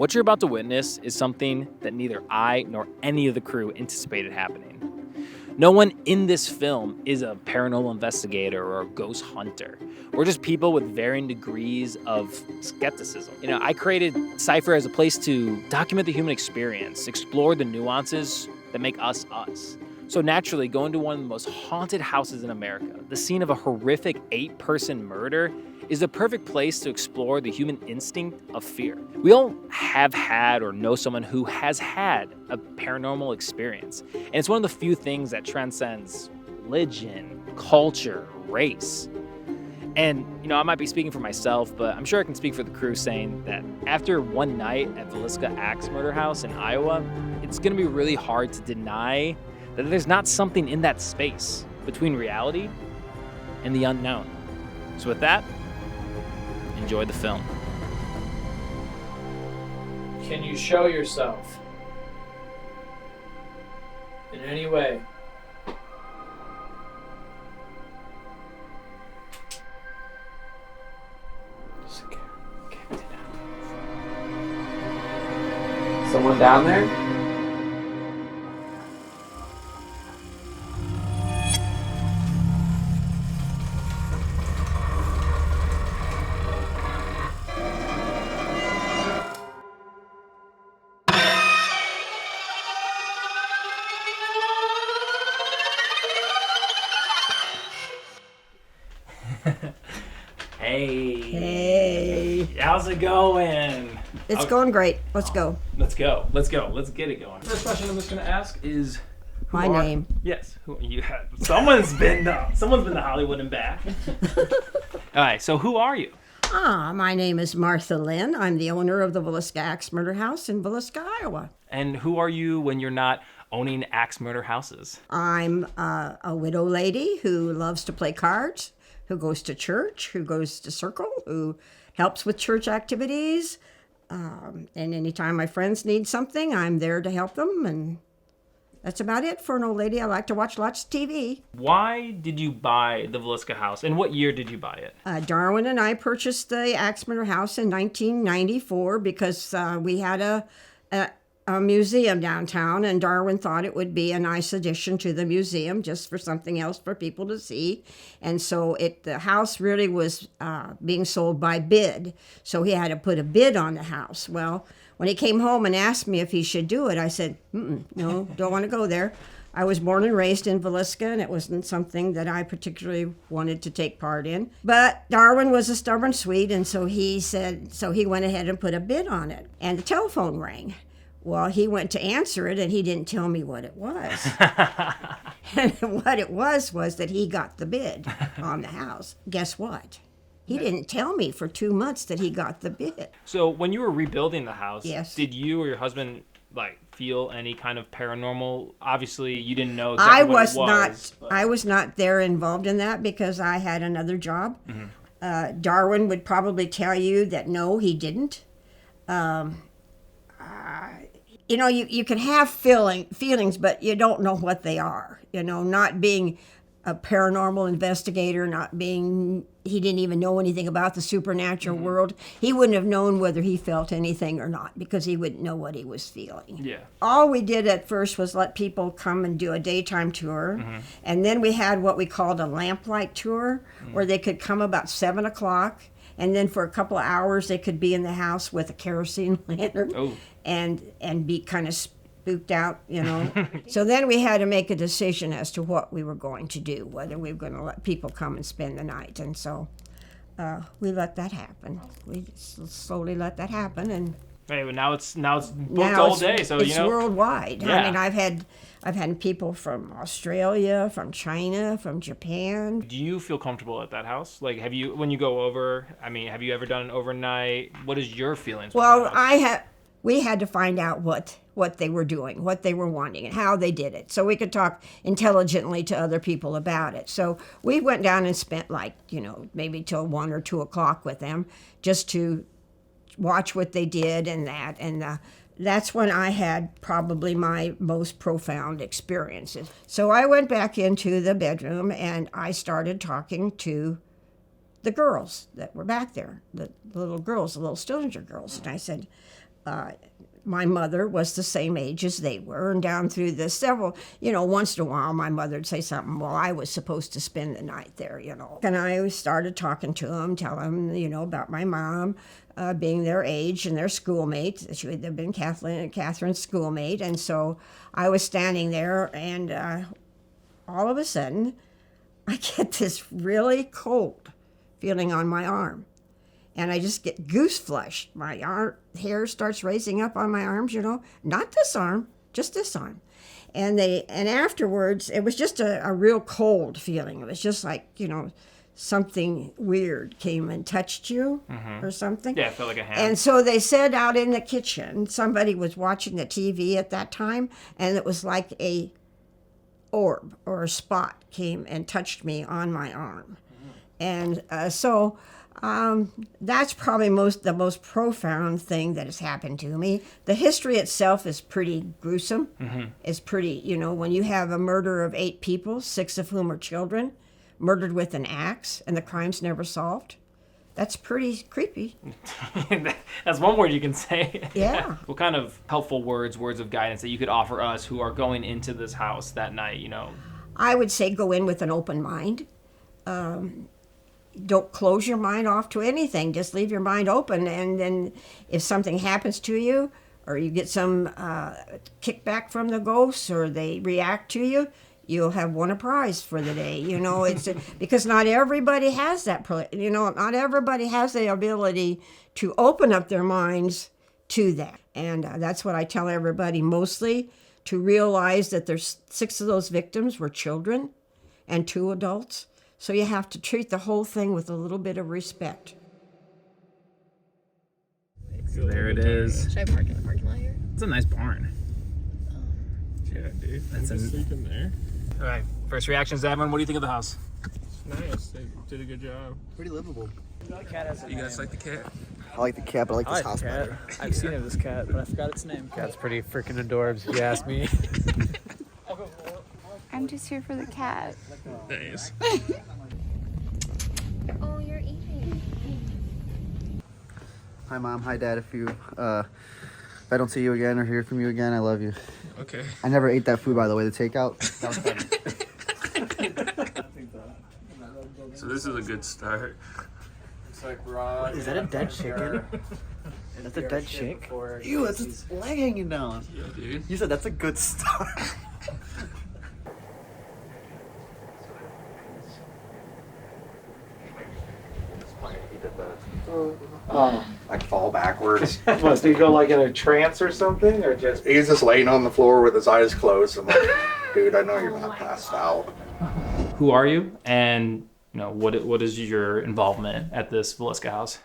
What you're about to witness is something that neither I nor any of the crew anticipated happening. No one in this film is a paranormal investigator or a ghost hunter. We're just people with varying degrees of skepticism. I created Cipher as a place to document the human experience, explore the nuances that make us us. So naturally, going to one of the most haunted houses in America, the scene of a horrific 8-person murder, is the perfect place to explore the human instinct of fear. We all have had or know someone who has had a paranormal experience. And it's one of the few things that transcends religion, culture, race. And, I might be speaking for myself, but I'm sure I can speak for the crew saying that after one night at Villisca Axe Murder House in Iowa, it's going to be really hard to deny that there's not something in that space between reality and the unknown. So with that, enjoy the film. Can you show yourself in any way? Someone down there? Hey, how's it going? It's going great. Let's go. Let's go. Let's get it going. First question I'm just going to ask is my name. Yes, who you had. Someone's been to Hollywood and back. All right, so who are you? My name is Martha Lynn. I'm the owner of the Villisca Axe Murder House in Villisca, Iowa. And who are you when you're not owning axe murder houses? I'm a widow lady who loves to play cards, who goes to church, who goes to circle, who helps with church activities. And anytime my friends need something, I'm there to help them. And that's about it for an old lady. I like to watch lots of TV. Why did you buy the Villisca house? And what year did you buy it? Darwin and I purchased the Axe Murder House in 1994 because we had a museum downtown, and Darwin thought it would be a nice addition to the museum just for something else for people to see. And so the house really was being sold by bid, so he had to put a bid on the house. Well, when he came home and asked me if he should do it, I said, no, don't want to go there. I was born and raised in Villisca, and it wasn't something that I particularly wanted to take part in. But Darwin was a stubborn Swede, and so he went ahead and put a bid on it. And the telephone rang. Well, he went to answer it, and he didn't tell me what it was. And what it was that he got the bid on the house. Guess what? He didn't tell me for 2 months that he got the bid. So when you were rebuilding the house, yes, did you or your husband feel any kind of paranormal? Obviously, you didn't know exactly what it was. I was not there involved in that because I had another job. Mm-hmm. Darwin would probably tell you that no, he didn't. You can have feelings, but you don't know what they are. Not being a paranormal investigator, he didn't even know anything about the supernatural mm-hmm. world. He wouldn't have known whether he felt anything or not because he wouldn't know what he was feeling. Yeah. All we did at first was let people come and do a daytime tour. Mm-hmm. And then we had what we called a lamplight tour mm-hmm. where they could come about 7 o'clock. And then for a couple of hours, they could be in the house with a kerosene lantern and be kind of spooked out, So then we had to make a decision as to what we were going to do, whether we were going to let people come and spend the night. And so we let that happen. We slowly let that happen. And now it's booked all day. So it's worldwide. Yeah. I mean, I've had people from Australia, from China, from Japan. Do you feel comfortable at that house? When you go over, have you ever done an overnight? What is your feelings? Well, we had to find out what they were doing, what they were wanting, and how they did it, so we could talk intelligently to other people about it. So we went down and spent maybe till 1 or 2 o'clock with them just to watch what they did and that. And that's when I had probably my most profound experiences. So I went back into the bedroom and I started talking to the girls that were back there, the little girls, the little Stillinger girls. And I said, My mother was the same age as they were, and down through the several, once in a while my mother would say something, well, I was supposed to spend the night there. And I started talking to them, telling them, about my mom being their age and their schoolmate. She had been Catherine's schoolmate, and so I was standing there, and all of a sudden, I get this really cold feeling on my arm. And I just get goose flushed. My hair starts raising up on my arms, Not this arm, just this arm. And afterwards, it was just a real cold feeling. It was just like, something weird came and touched you or something. Yeah, it felt like a hand. And so they said out in the kitchen, somebody was watching the TV at that time, and it was like a orb or a spot came and touched me on my arm. And so that's probably the most profound thing that has happened to me. The history itself is pretty gruesome. It's pretty, when you have a murder of 8 people, 6 of whom are children, murdered with an axe, and the crime's never solved. That's pretty creepy. That's one word you can say. Yeah. What kind of helpful words of guidance that you could offer us who are going into this house that night, I would say go in with an open mind. Don't close your mind off to anything. Just leave your mind open, and then if something happens to you, or you get some kickback from the ghosts, or they react to you, you'll have won a prize for the day. It's because not everybody has that. Not everybody has the ability to open up their minds to that, and that's what I tell everybody mostly, to realize that there's 6 of those victims were children, and 2 adults. So you have to treat the whole thing with a little bit of respect. So there it is. Should I park in the parking lot here? It's a nice barn. Yeah, dude. That's sleeping there. All right. First reactions, everyone. What do you think of the house? It's nice. They did a good job. Pretty livable. You guys like the cat? I like the cat, but I like this house better. I've seen this cat, but I forgot its name. Cat's pretty freaking adorbs, if you ask me. I'm just here for the cat. Nice. Oh, you're eating. Hi, Mom. Hi, Dad. If I don't see you again or hear from you again, I love you. Okay. I never ate that food, by the way, the takeout. That was funny. So this is a good start. It's like raw. Is that a dead chicken? That's a dead chick? Ew, that's its leg hanging down. Yeah, dude. You said that's a good start. Like fall backwards. Must he go like in a trance or something, or just? He's just laying on the floor with his eyes closed. I'm like, dude, I know you're not passed out. Who are you? And, what is your involvement at this Villisca house?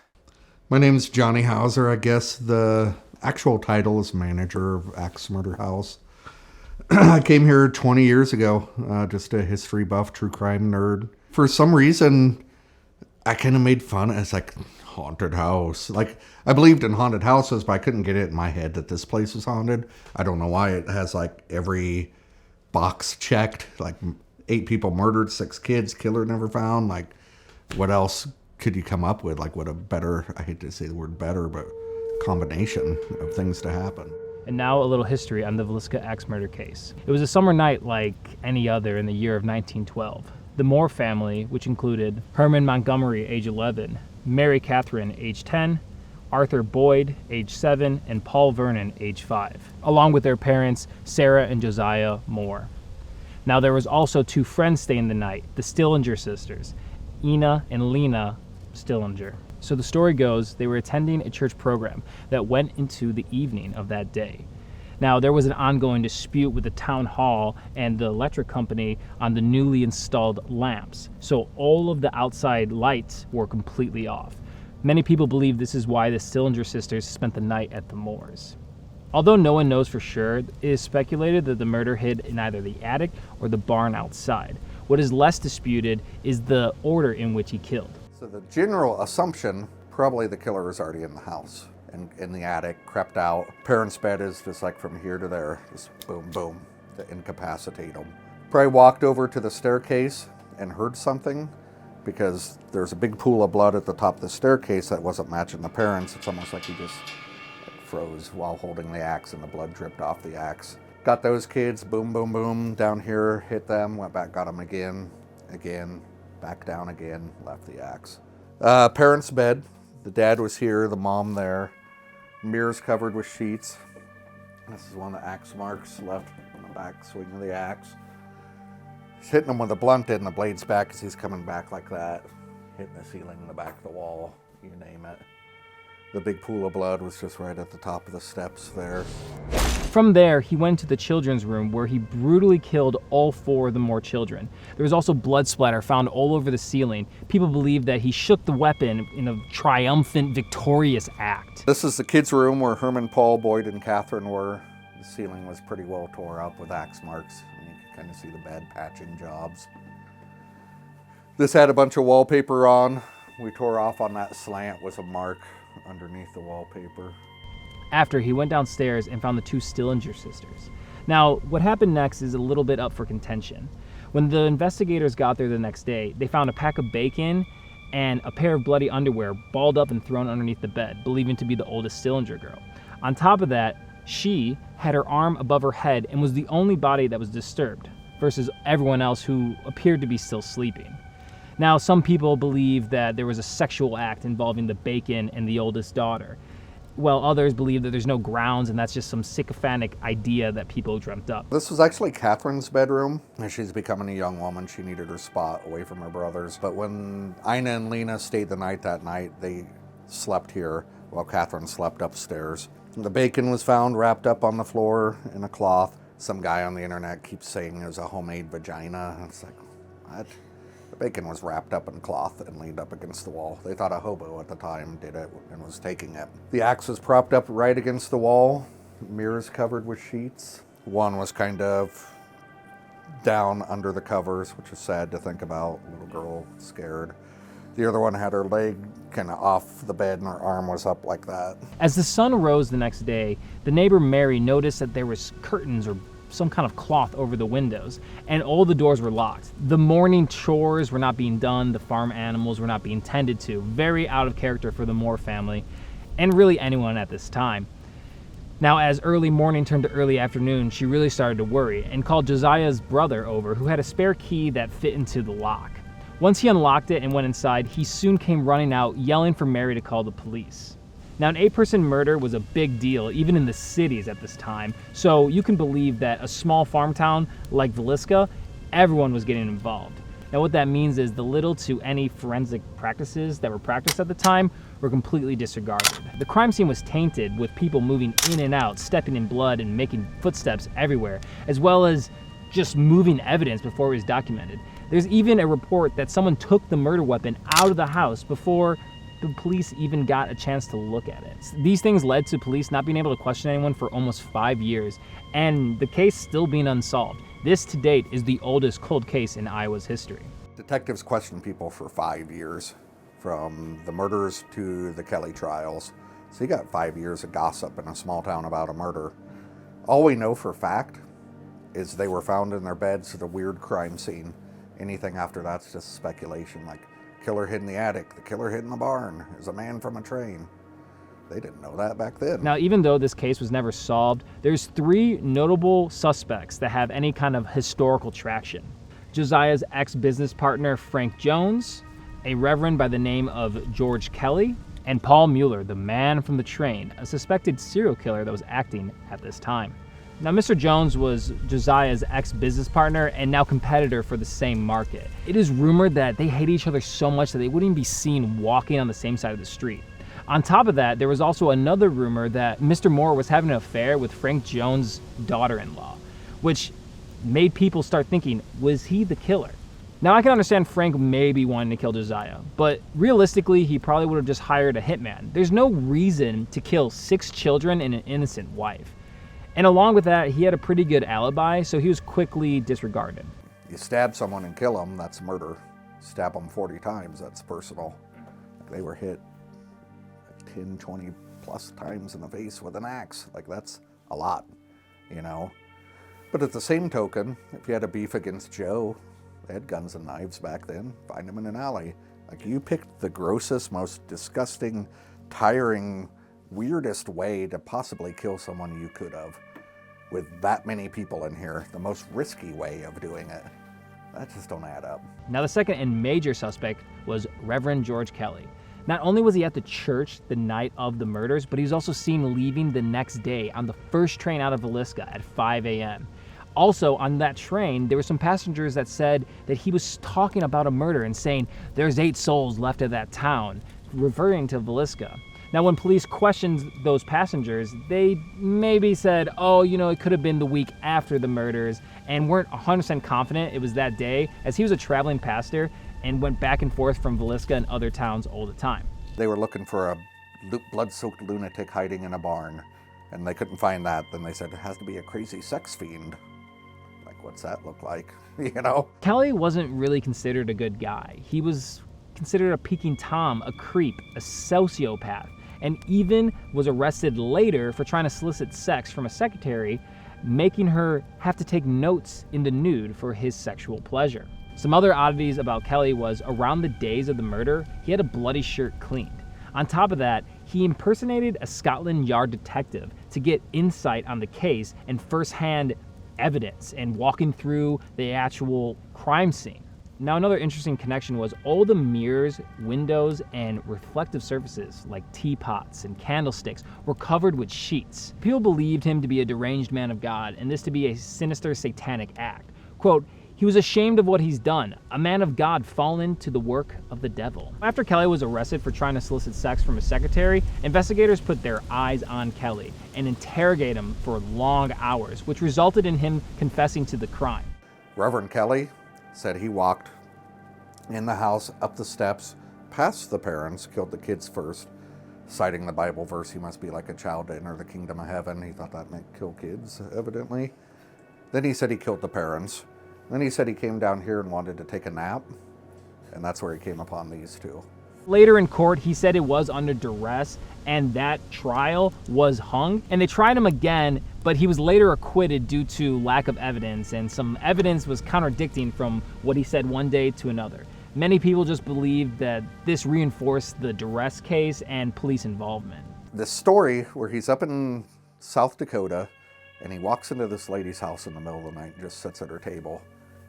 My name is Johnny Hauser. I guess the actual title is manager of Axe Murder House. I came here 20 years ago, just a history buff, true crime nerd. For some reason, I kind of made fun as like haunted house. Like, I believed in haunted houses, but I couldn't get it in my head that this place was haunted. I don't know why. It has like every box checked, like 8 people murdered, 6 kids, killer never found. Like, what else could you come up with? Like, what a better, I hate to say the word better, but combination of things to happen. And now a little history on the Villisca axe murder case. It was a summer night like any other in the year of 1912. The Moore family, which included Herman Montgomery, age 11, Mary Catherine, age 10, Arthur Boyd, age 7, and Paul Vernon, age 5, along with their parents, Sarah and Josiah Moore. Now there was also 2 friends staying the night, the Stillinger sisters, Ina and Lena Stillinger. So the story goes, they were attending a church program that went into the evening of that day. Now, there was an ongoing dispute with the town hall and the electric company on the newly installed lamps. So all of the outside lights were completely off. Many people believe this is why the Stillinger sisters spent the night at the Moores. Although no one knows for sure, it is speculated that the murder hid in either the attic or the barn outside. What is less disputed is the order in which he killed. So the general assumption, probably the killer is already in the house. In the attic, crept out. Parents' bed is just like from here to there, just boom, boom, to incapacitate them. Probably walked over to the staircase and heard something because there's a big pool of blood at the top of the staircase that wasn't matching the parents. It's almost like he just froze while holding the axe and the blood dripped off the axe. Got those kids, boom, boom, boom, down here, hit them, went back, got them again, back down again, left the axe. Parents' bed, the dad was here, the mom there, mirrors covered with sheets. This is one of the axe marks left on the back swing of the axe. He's hitting him with a blunt in the blade's back as he's coming back like that, hitting the ceiling, the back of the wall, you name it. The big pool of blood was just right at the top of the steps there. From there, he went to the children's room where he brutally killed all 4 of the more children. There was also blood splatter found all over the ceiling. People believe that he shook the weapon in a triumphant, victorious act. This is the kids' room where Herman, Paul, Boyd, and Catherine were. The ceiling was pretty well tore up with axe marks. You could kind of see the bad patching jobs. This had a bunch of wallpaper on. We tore off on that slant was a mark underneath the wallpaper. After, he went downstairs and found the 2 Stillinger sisters. Now, what happened next is a little bit up for contention. When the investigators got there the next day, they found a pack of bacon and a pair of bloody underwear balled up and thrown underneath the bed, believing to be the oldest Stillinger girl. On top of that, she had her arm above her head and was the only body that was disturbed, versus everyone else who appeared to be still sleeping. Now, some people believe that there was a sexual act involving the bacon and the oldest daughter, while others believe that there's no grounds and that's just some sycophantic idea that people dreamt up. This was actually Catherine's bedroom. As she's becoming a young woman, she needed her spot away from her brothers. But when Ina and Lena stayed the night that night, they slept here while Catherine slept upstairs. The bacon was found wrapped up on the floor in a cloth. Some guy on the internet keeps saying it was a homemade vagina. It's like, what? The bacon was wrapped up in cloth and leaned up against the wall. They thought a hobo at the time did it and was taking it. The axe was propped up right against the wall, mirrors covered with sheets. One was kind of down under the covers, which is sad to think about. Little girl scared. The other one had her leg kind of off the bed and her arm was up like that. As the sun rose the next day, the neighbor Mary noticed that there was curtains or some kind of cloth over the windows, and all the doors were locked. The morning chores were not being done, the farm animals were not being tended to. Very out of character for the Moore family, and really anyone at this time. Now, as early morning turned to early afternoon, she really started to worry, and called Josiah's brother over, who had a spare key that fit into the lock. Once he unlocked it and went inside, he soon came running out, yelling for Mary to call the police. Now, an 8-person murder was a big deal, even in the cities at this time, so you can believe that a small farm town like Villisca, everyone was getting involved. Now, what that means is the little to any forensic practices that were practiced at the time were completely disregarded. The crime scene was tainted with people moving in and out, stepping in blood and making footsteps everywhere, as well as just moving evidence before it was documented. There's even a report that someone took the murder weapon out of the house before the police even got a chance to look at it. These things led to police not being able to question anyone for almost 5 years, and the case still being unsolved. This, to date, is the oldest cold case in Iowa's history. Detectives questioned people for 5 years, from the murders to the Kelly trials. So you got 5 years of gossip in a small town about a murder. All we know for fact is they were found in their beds at a weird crime scene. Anything after that's just speculation, like killer hid in the attic, the killer hid in the barn, is a man from a train. They didn't know that back then. Now, even though this case was never solved, there's 3 notable suspects that have any kind of historical traction. Josiah's ex-business partner, Frank Jones, a reverend by the name of George Kelly, and Paul Mueller, the man from the train, a suspected serial killer that was acting at this time. Now, Mr. Jones was Josiah's ex-business partner and now competitor for the same market. It is rumored that they hated each other so much that they wouldn't even be seen walking on the same side of the street. On top of that, there was also another rumor that Mr. Moore was having an affair with Frank Jones' daughter-in-law, which made people start thinking, was he the killer? Now, I can understand Frank maybe wanting to kill Josiah, but realistically, he probably would have just hired a hitman. There's no reason to kill 6 children and an innocent wife. And along with that, he had a pretty good alibi, so he was quickly disregarded. You stab someone and kill them, that's murder. Stab them 40 times, that's personal. They were hit 10, 20 plus times in the face with an axe. Like, that's a lot, you know? But at the same token, if you had a beef against Joe, they had guns and knives back then, find them in an alley. Like, you picked the grossest, most disgusting, tiring weirdest way to possibly kill someone you could have. With that many people in here, the most risky way of doing it. That just don't add up. Now, the second and major suspect was Reverend George Kelly. Not only was he at the church the night of the murders, but he was also seen leaving the next day on the first train out of Villisca at 5 a.m. Also, on that train, there were some passengers that said that he was talking about a murder and saying, "There's 8 souls left of that town," referring to Villisca. Now, when police questioned those passengers, they maybe said, oh, it could have been the week after the murders, and weren't 100% confident it was that day, as he was a traveling pastor and went back and forth from Villisca and other towns all the time. They were looking for a blood-soaked lunatic hiding in a barn, and they couldn't find that. Then they said, it has to be a crazy sex fiend. Like, what's that look like, Kelly wasn't really considered a good guy. He was considered a peking Tom, a creep, a sociopath, and even was arrested later for trying to solicit sex from a secretary, making her have to take notes in the nude for his sexual pleasure. Some other oddities about Kelly was around the days of the murder, he had a bloody shirt cleaned. On top of that, he impersonated a Scotland Yard detective to get insight on the case and first-hand evidence and walking through the actual crime scene. Now, another interesting connection was all the mirrors, windows, and reflective surfaces like teapots and candlesticks were covered with sheets. People believed him to be a deranged man of God and this to be a sinister satanic act. Quote, he was ashamed of what he's done, a man of God fallen to the work of the devil. After Kelly was arrested for trying to solicit sex from his secretary, investigators put their eyes on Kelly and interrogated him for long hours, which resulted in him confessing to the crime. Reverend Kelly said he walked in the house, up the steps, past the parents, killed the kids first, citing the Bible verse, he must be like a child to enter the kingdom of heaven. He thought that meant kill kids, evidently. Then he said he killed the parents. Then he said he came down here and wanted to take a nap, and that's where he came upon these two. Later in court, he said it was under duress and that trial was hung, and they tried him again, but he was later acquitted due to lack of evidence, and some evidence was contradicting from what he said one day to another. Many people just believed that this reinforced the duress case and police involvement. This story where he's up in South Dakota and he walks into this lady's house in the middle of the night and just sits at her table,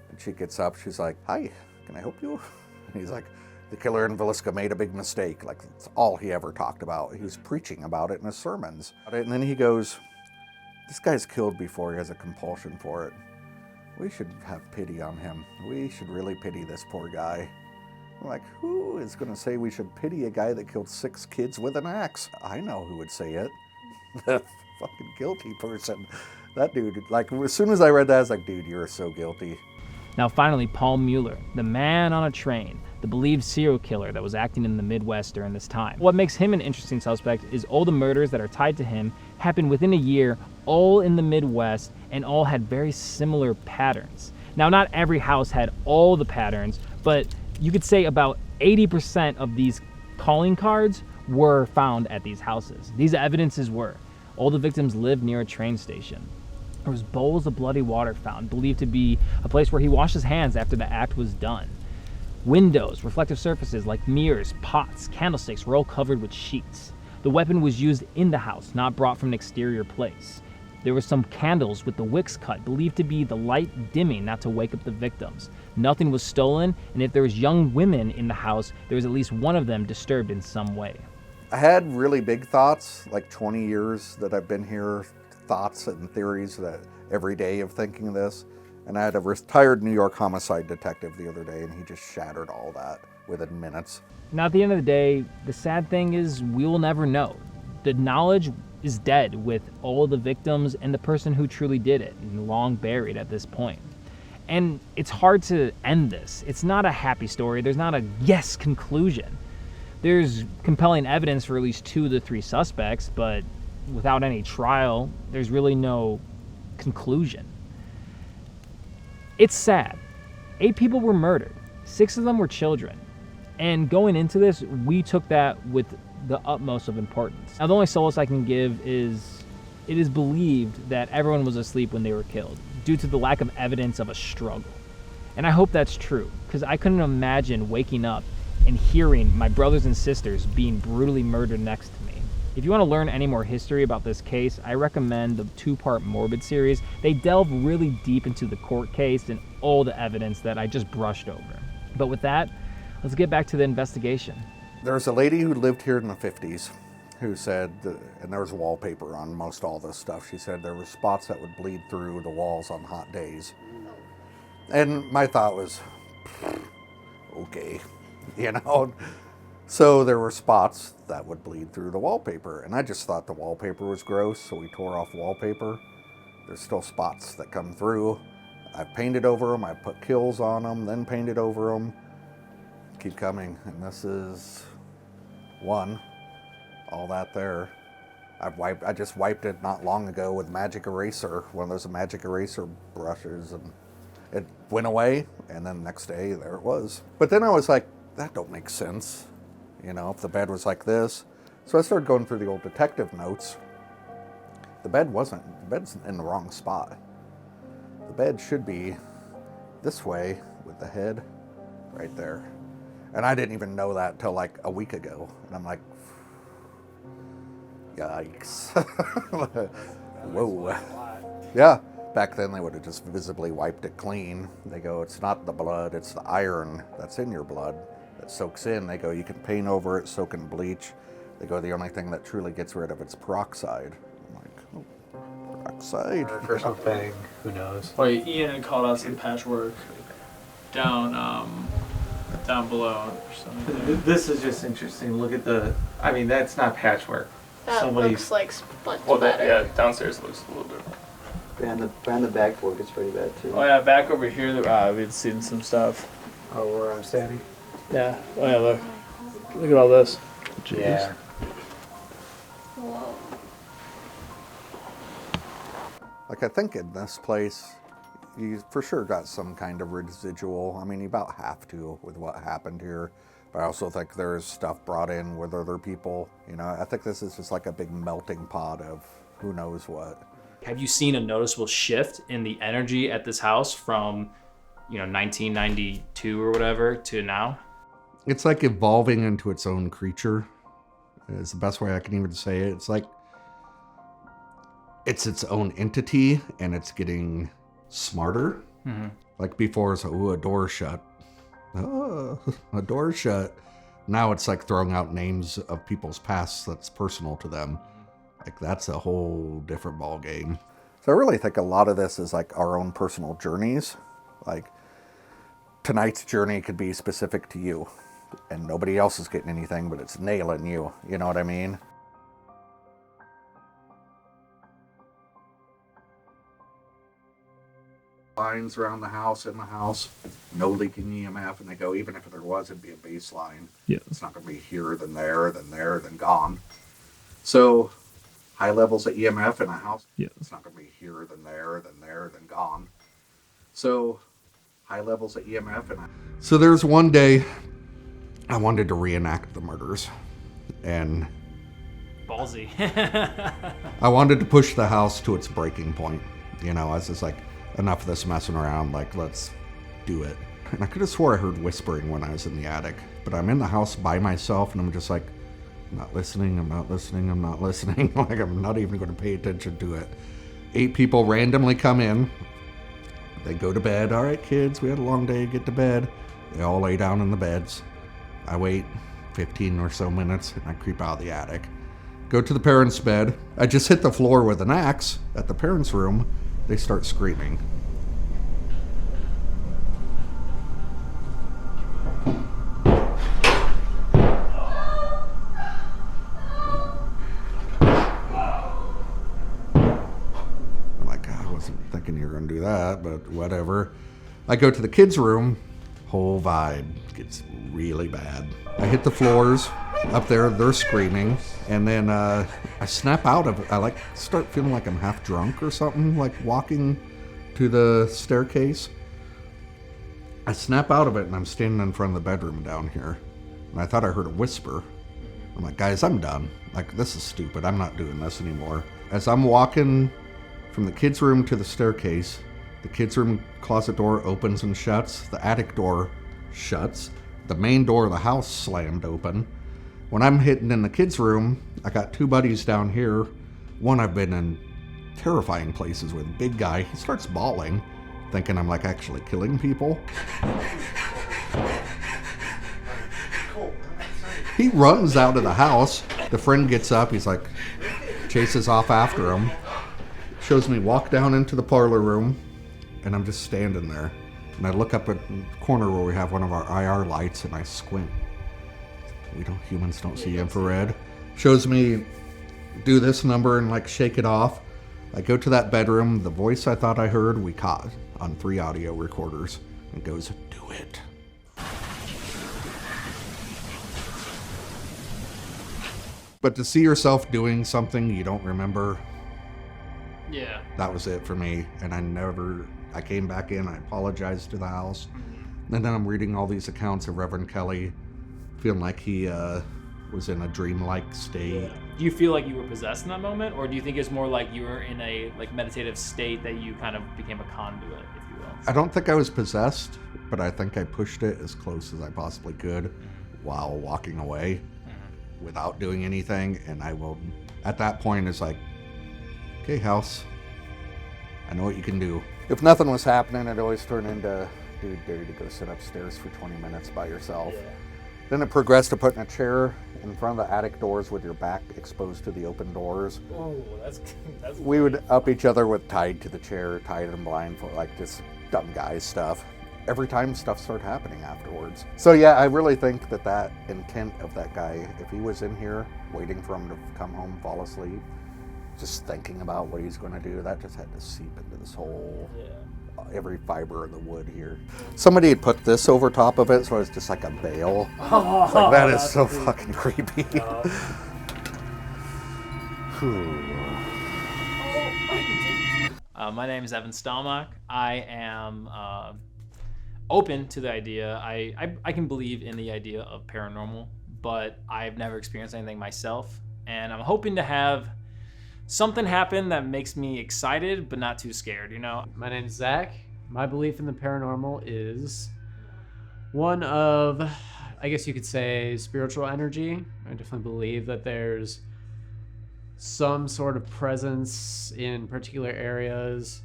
and she gets up, she's like, "Hi, can I help you?" And he's like, "The killer in Villisca made a big mistake." Like, that's all he ever talked about. He was preaching about it in his sermons. And then he goes, "This guy's killed before, he has a compulsion for it. We should have pity on him. We should really pity this poor guy." I'm like, who is going to say we should pity a guy that killed 6 kids with an axe? I know who would say it. The fucking guilty person. That dude, like, as soon as I read that, I was like, dude, you're so guilty. Now finally, Paul Mueller, the man on a train, the believed serial killer that was acting in the Midwest during this time. What makes him an interesting suspect is all the murders that are tied to him happened within a year, all in the Midwest, and all had very similar patterns. Now, not every house had all the patterns, but you could say about 80% of these calling cards were found at these houses. These evidences were, all the victims lived near a train station. There was bowls of bloody water found, believed to be a place where he washed his hands after the act was done. Windows, reflective surfaces like mirrors, pots, candlesticks were all covered with sheets. The weapon was used in the house, not brought from an exterior place. There were some candles with the wicks cut, believed to be the light dimming not to wake up the victims. Nothing was stolen, and if there was young women in the house, there was at least one of them disturbed in some way. I had really big thoughts, like 20 years that I've been here, thoughts and theories that every day of thinking of this. And I had a retired New York homicide detective the other day, and he just shattered all that within minutes. Now, at the end of the day, the sad thing is we will never know. The knowledge is dead with all the victims and the person who truly did it, and long buried at this point. And it's hard to end this. It's not a happy story. There's not a yes conclusion. There's compelling evidence for at least 2 of the 3 suspects, but without any trial, there's really no conclusion. It's sad. 8 people were murdered. 6 of them were children. And going into this, we took that with the utmost of importance. Now, the only solace I can give is it is believed that everyone was asleep when they were killed due to the lack of evidence of a struggle. And I hope that's true, because I couldn't imagine waking up and hearing my brothers and sisters being brutally murdered next to me. If you want to learn any more history about this case, I recommend the 2-part Morbid series. They delve really deep into the court case and all the evidence that I just brushed over. But with that, let's get back to the investigation. There's a lady who lived here in the 50s who said, and there was wallpaper on most all this stuff, she said there were spots that would bleed through the walls on hot days. And my thought was, okay, you know. So there were spots that would bleed through the wallpaper, and I just thought the wallpaper was gross, so we tore off wallpaper. There's still spots that come through. I've painted over them, I put kills on them, then painted over them. Keep coming, and this is one. All that there. I just wiped it not long ago with magic eraser, one of those magic eraser brushes, and it went away, and then the next day there it was. But then I was like, that don't make sense. You know, if the bed was like this. So I started going through the old detective notes. The bed's in the wrong spot. The bed should be this way with the head right there. And I didn't even know that till like a week ago. And I'm like, yikes. Whoa. Yeah, back then they would have just visibly wiped it clean. They go, it's not the blood, it's the iron that's in your blood that soaks in. They go, you can paint over it, soak in bleach. They go, the only thing that truly gets rid of it's peroxide. I'm like, oh, peroxide? Or something, who knows. Well, Ian had called out some patchwork down below or something. This is just interesting. Look at I mean, that's not patchwork. That looks like splint Well, splatter. downstairs looks a little different. Behind the backboard gets pretty bad too. Oh yeah, back over here, we'd seen some stuff. Oh, where I'm standing? Yeah. Oh yeah, look at all this. Jeez. Yeah. Whoa. Like, I think in this place, you for sure got some kind of residual. I mean, you about have to with what happened here. But I also think there's stuff brought in with other people. You know, I think this is just like a big melting pot of who knows what. Have you seen a noticeable shift in the energy at this house from, 1992 or whatever to now? It's like evolving into its own creature. Is the best way I can even say it. It's like it's its own entity and it's getting smarter. Mm-hmm. Like before it's a door shut. Oh, a door shut. Now it's like throwing out names of people's pasts that's personal to them. Like that's a whole different ball game. So I really think a lot of this is like our own personal journeys. Like tonight's journey could be specific to you and nobody else is getting anything, but it's nailing you. You know what I mean? Lines around the house, in the house, no leaking EMF, and they go, even if there was, it'd be a baseline. Yeah. It's not going to be here, then there, then there, then gone. So high levels of EMF in a house, Yeah. it's not going to be here, then there, then there, then gone. So high levels of EMF in a... So there's one day I wanted to reenact the murders. And Ballsy. I wanted to push the house to its breaking point. You know, I was just like, enough of this messing around, like, let's do it. And I could have swore I heard whispering when I was in the attic, but I'm in the house by myself and I'm just like, I'm not listening, I'm not listening, I'm not listening. Like, I'm not even going to pay attention to it. 8 people randomly come in. They go to bed. All right, kids, we had a long day, get to bed. They all lay down in the beds. I wait 15 or so minutes and I creep out of the attic. Go to the parents' bed. I just hit the floor with an axe at the parents' room. They start screaming. I'm like, I wasn't thinking you were going to do that, but whatever. I go to the kids' room. Whole vibe gets really bad. I hit the floors. Up there, they're screaming, and then I snap out of it. I start feeling like I'm half drunk or something, like walking to the staircase. I snap out of it, and I'm standing in front of the bedroom down here, and I thought I heard a whisper. I'm like, guys, I'm done. Like, this is stupid. I'm not doing this anymore. As I'm walking from the kids' room to the staircase, the kids' room closet door opens and shuts. The attic door shuts. The main door of the house slammed open. When I'm hitting in the kids' room, I got 2 buddies down here. One I've been in terrifying places with. Big guy. He starts bawling, thinking I'm like actually killing people. He runs out of the house. The friend gets up. He's like, chases off after him. Shows me walk down into the parlor room, and I'm just standing there. And I look up at the corner where we have one of our IR lights, and I squint. Humans don't see infrared. Shows me do this number and like shake it off. I go to that bedroom. The voice I thought I heard, we caught on 3 audio recorders. It goes, do it. But to see yourself doing something you don't remember, Yeah. that was it for me. And I came back in, I apologized to the house. And then I'm reading all these accounts of Reverend Kelly, feeling like he was in a dreamlike state. Do you feel like you were possessed in that moment, or do you think it's more like you were in a like meditative state that you kind of became a conduit, if you will? I don't think I was possessed, but I think I pushed it as close as I possibly could while walking away without doing anything. And at that point, it's like, okay, house, I know what you can do. If nothing was happening, I'd always turn into, dude, dare you to go sit upstairs for 20 minutes by yourself. Yeah. Then it progressed to putting a chair in front of the attic doors with your back exposed to the open doors. Oh, that's we would up each other with tied to the chair, tied and blindfold, like just dumb guy stuff. Every time stuff started happening afterwards. So yeah, I really think that intent of that guy, if he was in here waiting for him to come home, fall asleep, just thinking about what he's going to do, that just had to seep into this whole, every fiber of the wood here. Somebody had put this over top of it, so it's just like a veil. It's like, that is so fucking creepy. My name is Evan Stalmach. I am open to the idea. I can believe in the idea of paranormal, but I've never experienced anything myself, and I'm hoping to have something happen that makes me excited but not too scared, you know? My name's Zach. My belief in the paranormal is one of, I guess you could say, spiritual energy. I definitely believe that there's some sort of presence in particular areas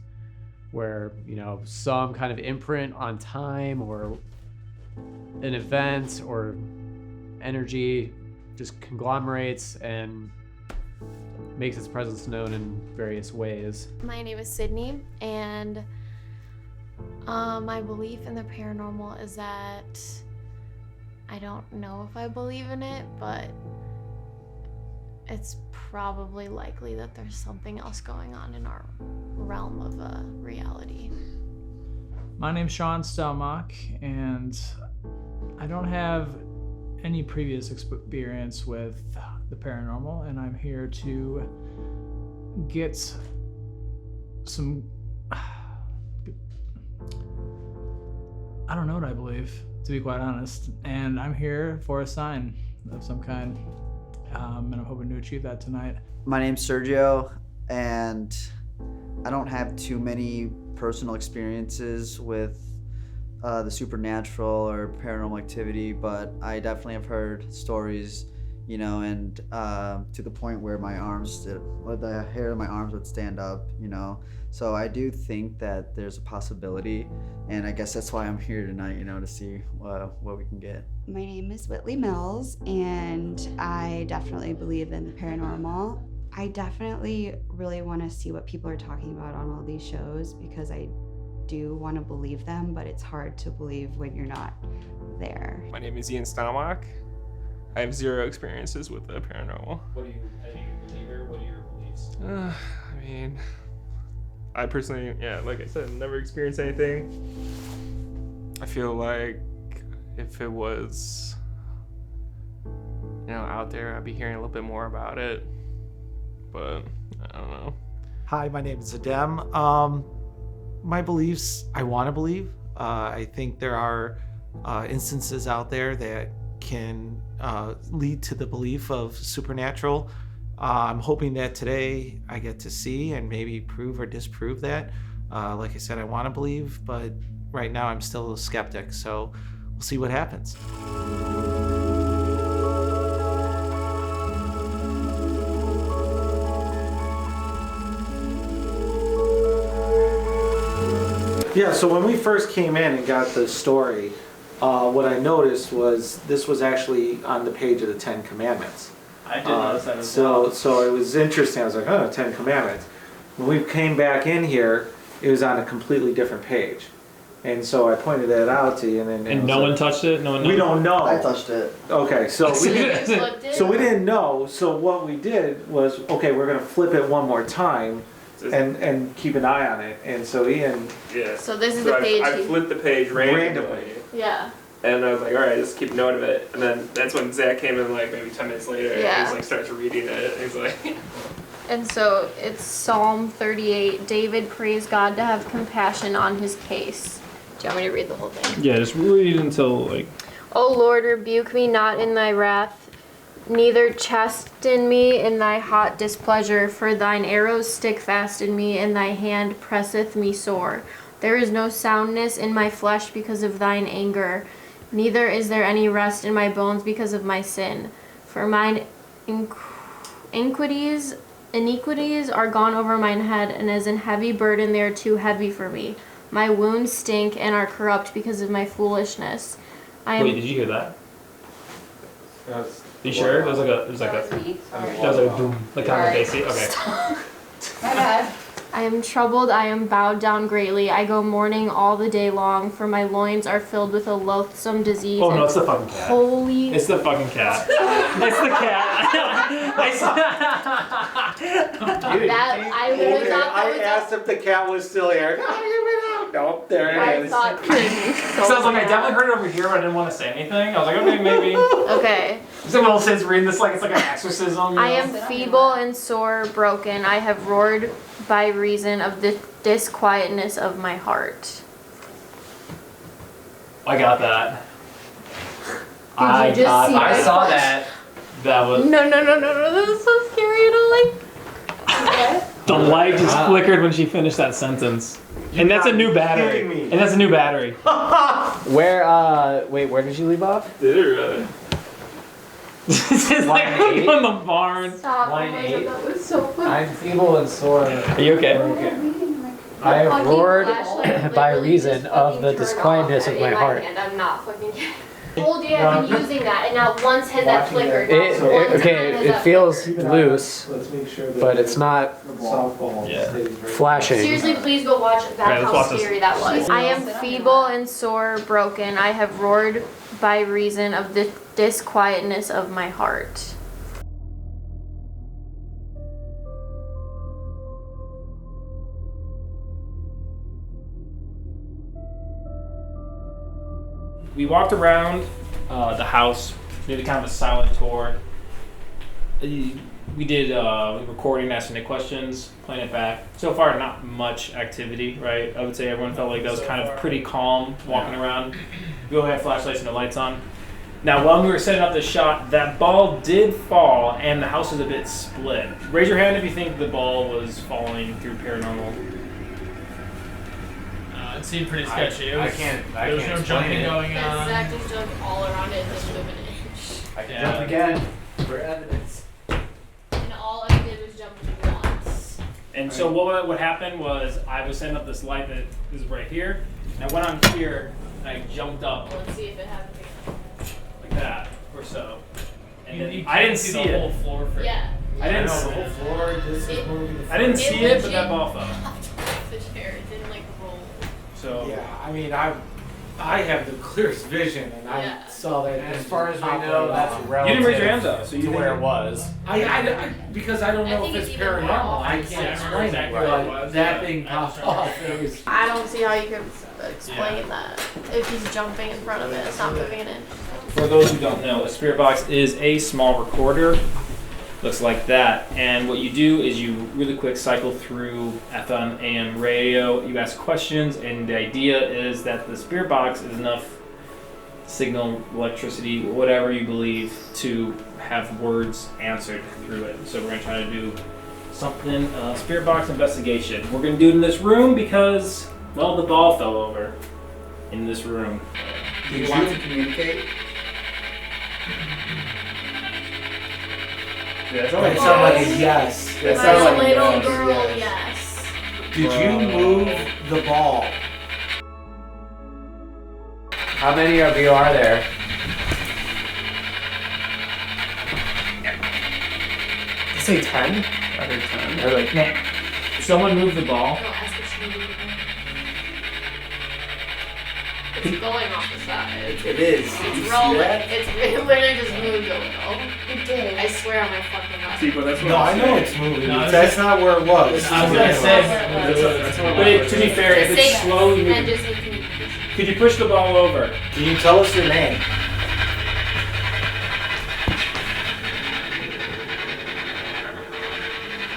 where, you know, some kind of imprint on time or an event or energy just conglomerates and makes its presence known in various ways. My name is Sydney, and my belief in the paranormal is that I don't know if I believe in it, but it's probably likely that there's something else going on in our realm of reality. My name's Sean Stelmach, and I don't have any previous experience with the paranormal, and I'm here to get some, I don't know what I believe, to be quite honest, and I'm here for a sign of some kind, and I'm hoping to achieve that tonight. My name's Sergio, and I don't have too many personal experiences with the supernatural or paranormal activity, but I definitely have heard stories, you know, and to the point where the hair on my arms would stand up, you know. So I do think that there's a possibility, and I guess that's why I'm here tonight, you know, to see what we can get. My name is Whitley Mills, and I definitely believe in the paranormal. I definitely really want to see what people are talking about on all these shows, because I do want to believe them, but it's hard to believe when you're not there. My name is Ian Stalmach. I have 0 experiences with the paranormal. What are you a believer? What are your beliefs? I mean, I personally, like I said, never experienced anything. I feel like if it was, out there, I'd be hearing a little bit more about it. But I don't know. Hi, my name is Adem. My beliefs, I want to believe. I think there are instances out there that can lead to the belief of supernatural. I'm hoping that today I get to see and maybe prove or disprove that. Like I said, I want to believe, but right now I'm still a skeptic, so we'll see what happens. Yeah, so when we first came in and got the story, what I noticed was this was actually on the page of the Ten Commandments. I did notice that as well. So it was interesting. I was like, oh, Ten Commandments. When we came back in here, it was on a completely different page. And so I pointed that out to you, and then no one touched it. No one. We don't know. I touched it. Okay, so we Flipped so we didn't know. So what we did was, okay, we're gonna flip it one more time, and keep an eye on it. And so Ian, Yeah. So this is the page. I flipped the page randomly. Yeah. And I was like, all right, just keep note of it. And then that's when Zach came in, like maybe 10 minutes later. Yeah. And he's like, starts reading it. And he's like, And so it's Psalm 38. David praised God to have compassion on his case. Do you want me to read the whole thing? Yeah, just read until like. O Lord, rebuke me not in thy wrath, neither chasten me in thy hot displeasure, for thine arrows stick fast in me, and thy hand presseth me sore. There is no soundness in my flesh because of thine anger, neither is there any rest in my bones because of my sin. For mine iniquities are gone over mine head, and as an heavy burden they are too heavy for me. My wounds stink and are corrupt because of my foolishness. Wait, did you hear that? that You sure? It was like a boom, like kind of bassy. Okay. My bad. I am troubled, I am bowed down greatly. I go mourning all the day long, for my loins are filled with a loathsome disease. Oh no, it's the fucking cat. Holy. It's the fucking cat. It's the cat. That I would have thought that I was asked if the cat was still here. Nope, there I it is. thought So I was like, I definitely heard it over here, but I didn't want to say anything. I was like, okay, maybe. Okay. Some little kids reading this like it's like an exorcism. I am feeble and sore broken. I have roared by reason of the disquietness of my heart. I got that. Did you just see I my saw flash? that. That was. No, that was so scary. I don't like. The light just flickered when she finished that sentence. And that's a new battery. kidding me. And that's a new battery. Wait, where did you leave off? did it really? This is like Line 8? on the barn. Stop. Line Oh my 8. God, that was so funny. I'm feeble and sore. Are you okay? I have Fucking roared flashlight by literally reason just of fucking the turned disquietness off of my in heart. hand. I'm not fucking kidding. Told you I've been using that, and not once has that flickered. It, Not one time okay, has it that feels Keep an eye on it. loose, Let's make sure that but it's not the softball Yeah. stays right. flashing. Seriously, please go watch that. Right, let's How watch this. scary that was. I am feeble and sore broken. I have roared by reason of the disquietness of my heart. We walked around the house, did a kind of a silent tour. We did recording, asking the questions, playing it back. So far, not much activity, right? I would say everyone felt like that was kind of pretty calm walking around. We all had flashlights and the lights on. Now, while we were setting up the shot, that ball did fall, and the house was a bit split. Raise your hand if you think the ball was falling through paranormal. It seemed pretty sketchy. There was no jumping going on. Zach just jumped all around it and didn't move an inch. I can jump again for evidence. And all I did was jump once. And so what happened was I was setting up this light that is right here, and I went on here and I jumped up Let's see if it happens again. like that or so. And then I didn't see the whole floor. Yeah. I didn't No, see the whole it. floor, this is moving the I didn't floor. see it, but that ball fell. The chair, it didn't like roll. So Yeah, I mean, I have the clearest vision, and Yeah. I saw that. As thing far as we pop know, right that's off. relative you didn't raise your hands up, so you to think where it was. I because I don't I know think if it's it's even more paranormal. off. I Yeah, can't I explain remember it. exactly But what it was, that yeah. thing I just popped off. It was. I don't see how you could explain that. If he's jumping in front of it, it's not moving an inch. for those who don't know, a spirit box is a small recorder. Looks like that. And what you do is you really quick cycle through FM, AM radio. You ask questions, and the idea is that the spirit box is enough signal, electricity, whatever you believe, to have words answered through it. So we're going to try to do something, spirit box investigation. We're going to do it in this room because, well, the ball fell over in this room. Do you want to communicate? Yeah, that's That sounded like a yes. That My sounds like a little yes, girl, yes. yes. Did you move the ball? How many of you are there? Say 10? I heard 10. They're like, nah. Someone move the ball. No, ask if she moved it. It's going off the side. It is. It's rolling. It literally just moved a little. It did. I swear on my fucking life. See, but that's what No, I'm I know saying. it's moving. No, That's not where it was. I was gonna say, That's what but to be fair, if it's slowly And moving, just could you push the ball over? Can you tell us your name?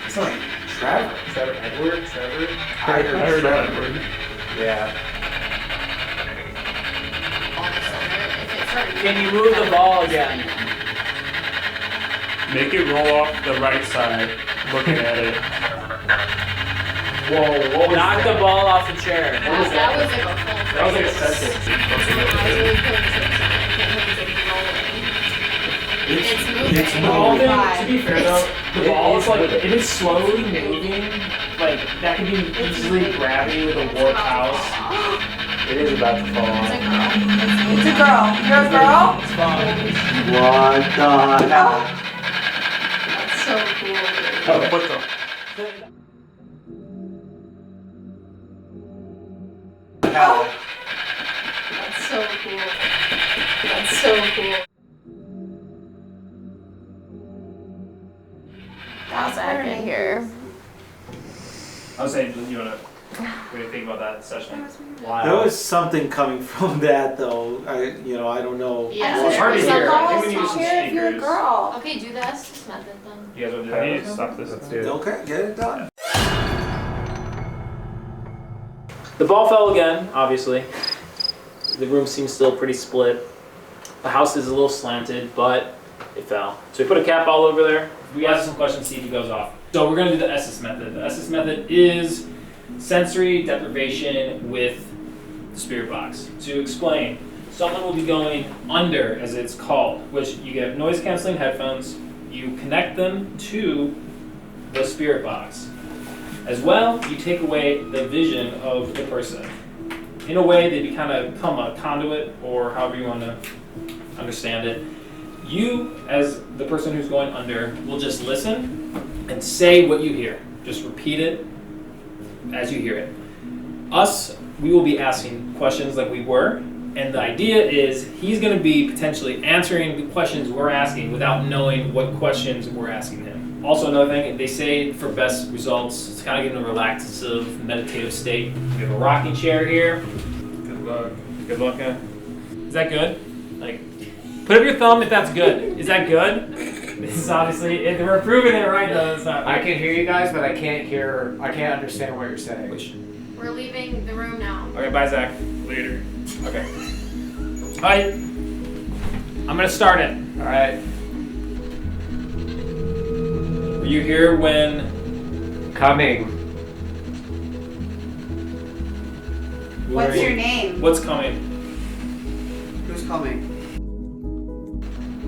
It's like Trevor. Trevor Edward? Trevor? I heard Trevor. Edward. Yeah. Can you move the ball again? Make it roll off the right side, looking at it. Whoa, what was Knock the ball off the chair. That was like a full That was like a sentence. It's moving. The ball thing, to be fair though, the ball is like, it is slowly moving. Like, that could be easily gravity with a warped house. It is about to fall off. It's a girl. You're a girl? It's fine. What the hell? That's so cool. Oh, what the? Hell. That's so cool. That's so cool. How's that in here? I was saying, you wanna, what do you think about that session? There was something coming from that though. I don't know. Yeah. Well, it's hard to Some hear. I girls think we need some Here if you're a speakers. girl. Okay, do the Estes method then. You guys want to do that? I need to stop this. Let's do it. Okay, get it done. The ball fell again, obviously. The room seems still pretty split. The house is a little slanted, but it fell. So we put a cat ball over there. We ask some questions, see if it goes off. So we're gonna do the Estes method. The Estes method is sensory deprivation with the spirit box. To explain, someone will be going under, as it's called, which you get noise canceling headphones, you connect them to the spirit box. As well, you take away the vision of the person. In a way, they become a conduit, or however you want to understand it. You, as the person who's going under, will just listen and say what you hear. Just repeat it as you hear it. Us, we will be asking questions like we were, and the idea is he's going to be potentially answering the questions we're asking without knowing what questions we're asking him. Also, another thing, they say for best results, it's kind of getting a relaxive, meditative state. We have a rocking chair here. Good luck. Good luck, guy. Is that good? Like, put up your thumb if that's good. Is that good? This is obviously, we're proving it right though. It's not. I can hear you guys, but I can't understand what you're saying. We're leaving the room now. Okay, bye, Zach. Later. Okay. Alright. I'm gonna start it. Alright. Were you here when Coming. What's your name? What's coming? Who's coming?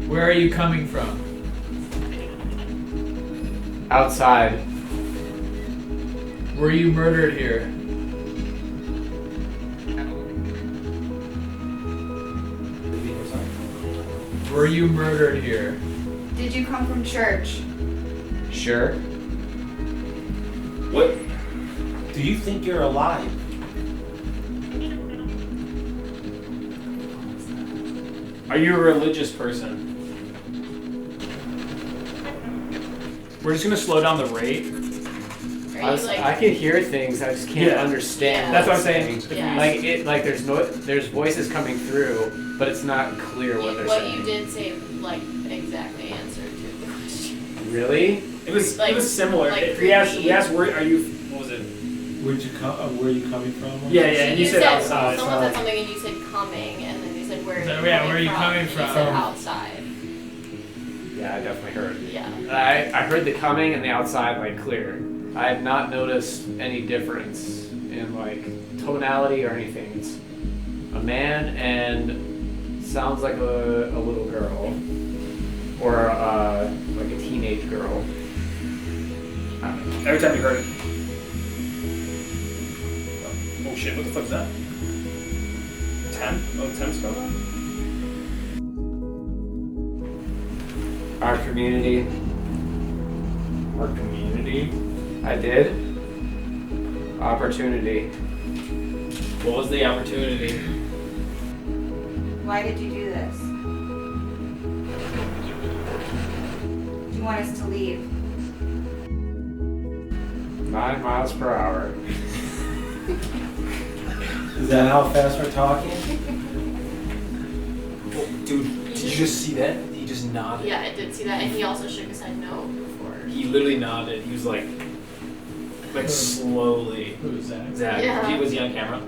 Where are you coming from? Outside. Were you murdered here? Were you murdered here? Did you come from church? Sure. What? Do you think you're alive? Are you a religious person? We're just gonna slow down the rate. I can hear things. I just can't understand. That's what I'm saying. Yeah. Like there's voices coming through, but it's not clear what they're What saying. you did say, like, exactly answered to the question. Really? It was Like- similar. like we asked creepy. where are you? What was it? Where are you coming from? Yeah, and you said outside. Someone said something and you said coming, and then you said where are you coming And from? you said outside. Yeah, I definitely heard. Yeah. I heard the coming and the outside like clear. I have not noticed any difference in like tonality or anything. It's a man and sounds like a little girl or like a teenage girl. I don't know. Every time you heard it. Oh shit! What the fuck is that? temp? Oh, temp's going on? Our community. Our community? I did. Opportunity. What was the opportunity? Why did you do this? Do you want us to leave? 9 miles per hour. Is that how fast we're talking? Dude, did you just see that? He just nodded. Yeah, I did see that, and he also shook his head no before. He literally nodded. He was like slowly. Who is that? Zach. Yeah. Was he on camera?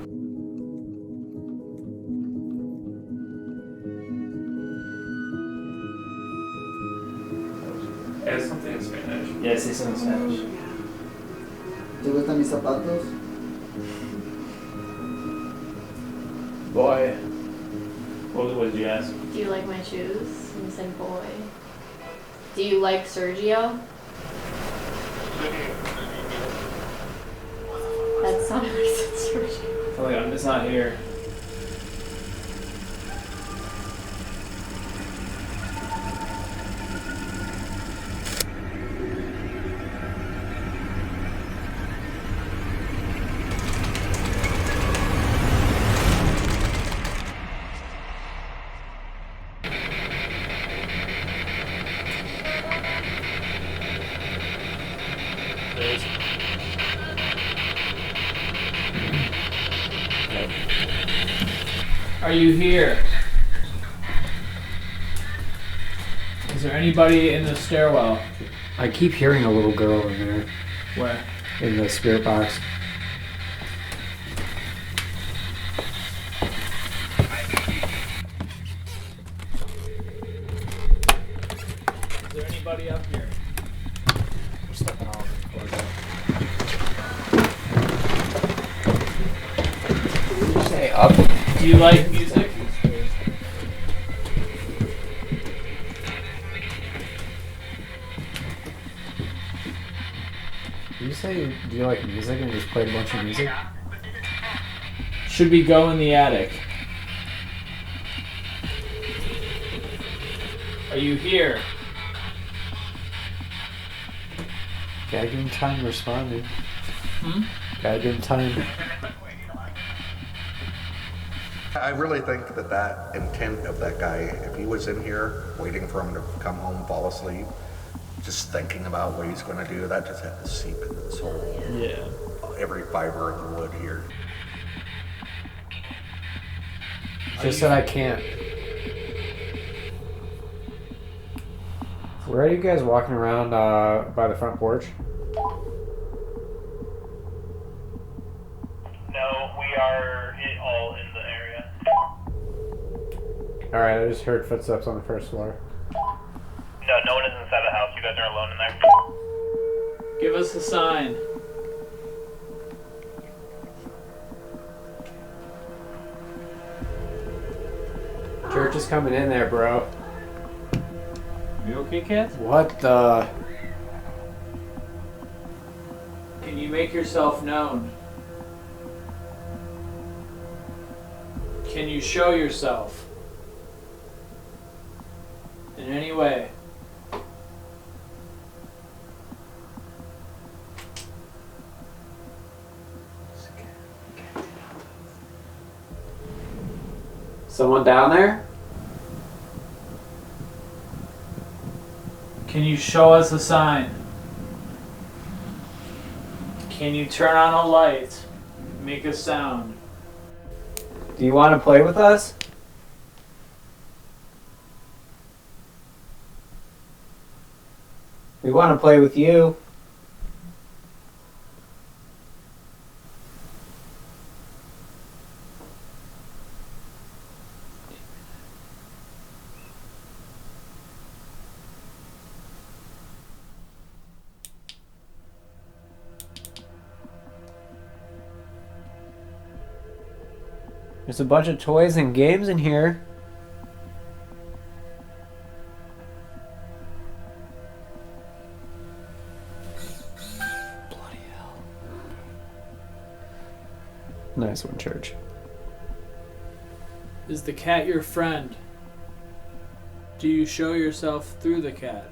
Yeah, something in Spanish. Yeah, say something in Spanish. ¿Te gustan mis zapatos? Boy. What did you ask? Do you like my shoes? And he said, boy. Do you like Sergio? That sounded like he said Sergio. Oh, yeah, it's not here. Are you here? Is there anybody in the stairwell? I keep hearing a little girl in there. Where? In the spirit box. Is there anybody up here? We're stepping off the corridor. Did you say up? Do you like music? Did you say, do you like music and just played a bunch of music? Should we go in the attic? Are you here? Gotta give him time to respond, dude. Hmm? Gotta give him time. I really think that intent of that guy, if he was in here waiting for him to come home, fall asleep, just thinking about what he's going to do, that just had to seep into his soul. Yeah. Every fiber of the wood here. Just that I can't. Where are you guys walking around by the front porch? No, we are all in the area. Alright, I just heard footsteps on the first floor. No, no one is inside the house. You guys are alone in there. Give us a sign. Church is coming in there, bro. You okay, Kath? What the? Can you make yourself known? Can you show yourself? In any way? Someone down there? Can you show us a sign? Can you turn on a light? Make a sound? Do you want to play with us? We want to play with you. There's a bunch of toys and games in here. Bloody hell. Nice one, Church. Is the cat your friend? Do you show yourself through the cat?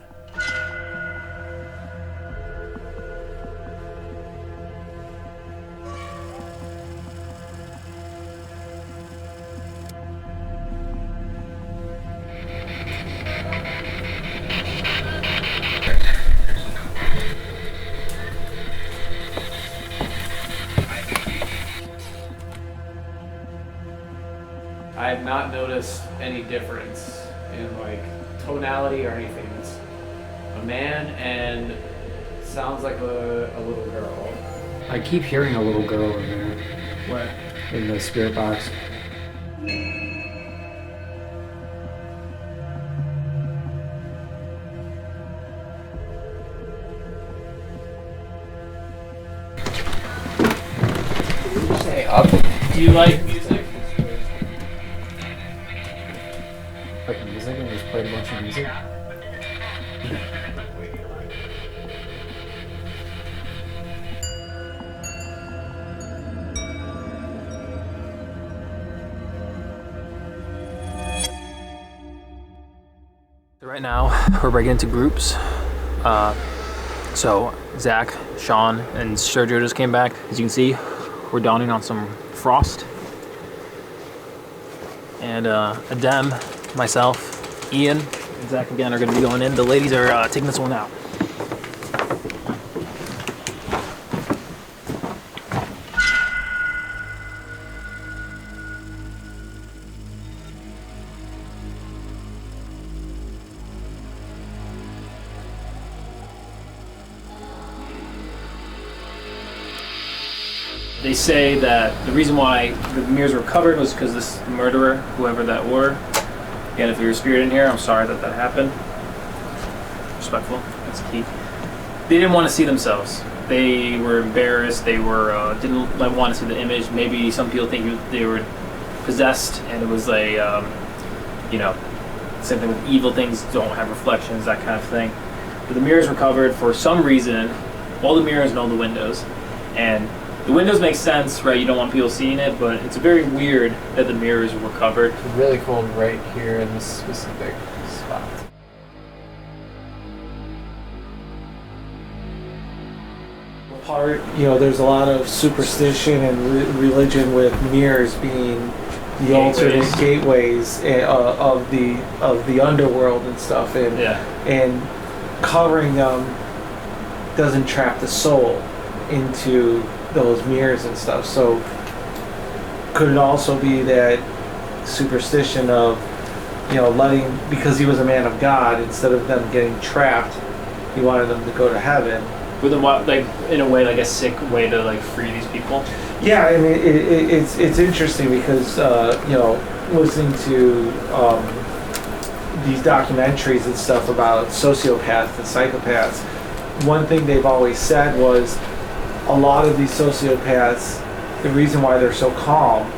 I have not noticed any difference in like tonality or anything. It's a man and sounds like a little girl. I keep hearing a little girl in there. Where? In the spirit box. Stay up. Do you like music? Like music and just played a bunch of music. Right now, we're breaking into groups. So Zach, Sean, and Sergio just came back. As you can see, we're dawning on some frost. And Adem, myself, Ian, and Zach again are going to be going in. The ladies are taking this one out. They say that the reason why the mirrors were covered was because this murderer, whoever that were, again, if you're a spirit in here, I'm sorry that happened. Respectful, that's key. They didn't want to see themselves. They were embarrassed. They were didn't want to see the image. Maybe some people think they were possessed, and it was a, same thing with evil things don't have reflections, that kind of thing. But the mirrors were covered for some reason. All the mirrors and all the windows, and the windows make sense, right? You don't want people seeing it, but it's very weird that the mirrors were covered. It's really cold right here in this specific spot. There's a lot of superstition and religion with mirrors being the alternate gateways of the underworld and stuff, and covering them doesn't trap the soul into those mirrors and stuff. So could it also be that superstition of letting, because he was a man of God, instead of them getting trapped, he wanted them to go to heaven? With in a way, like a sick way to free these people. Yeah, I mean it's interesting because listening to these documentaries and stuff about sociopaths and psychopaths, one thing they've always said was a lot of these sociopaths, the reason why they're so calm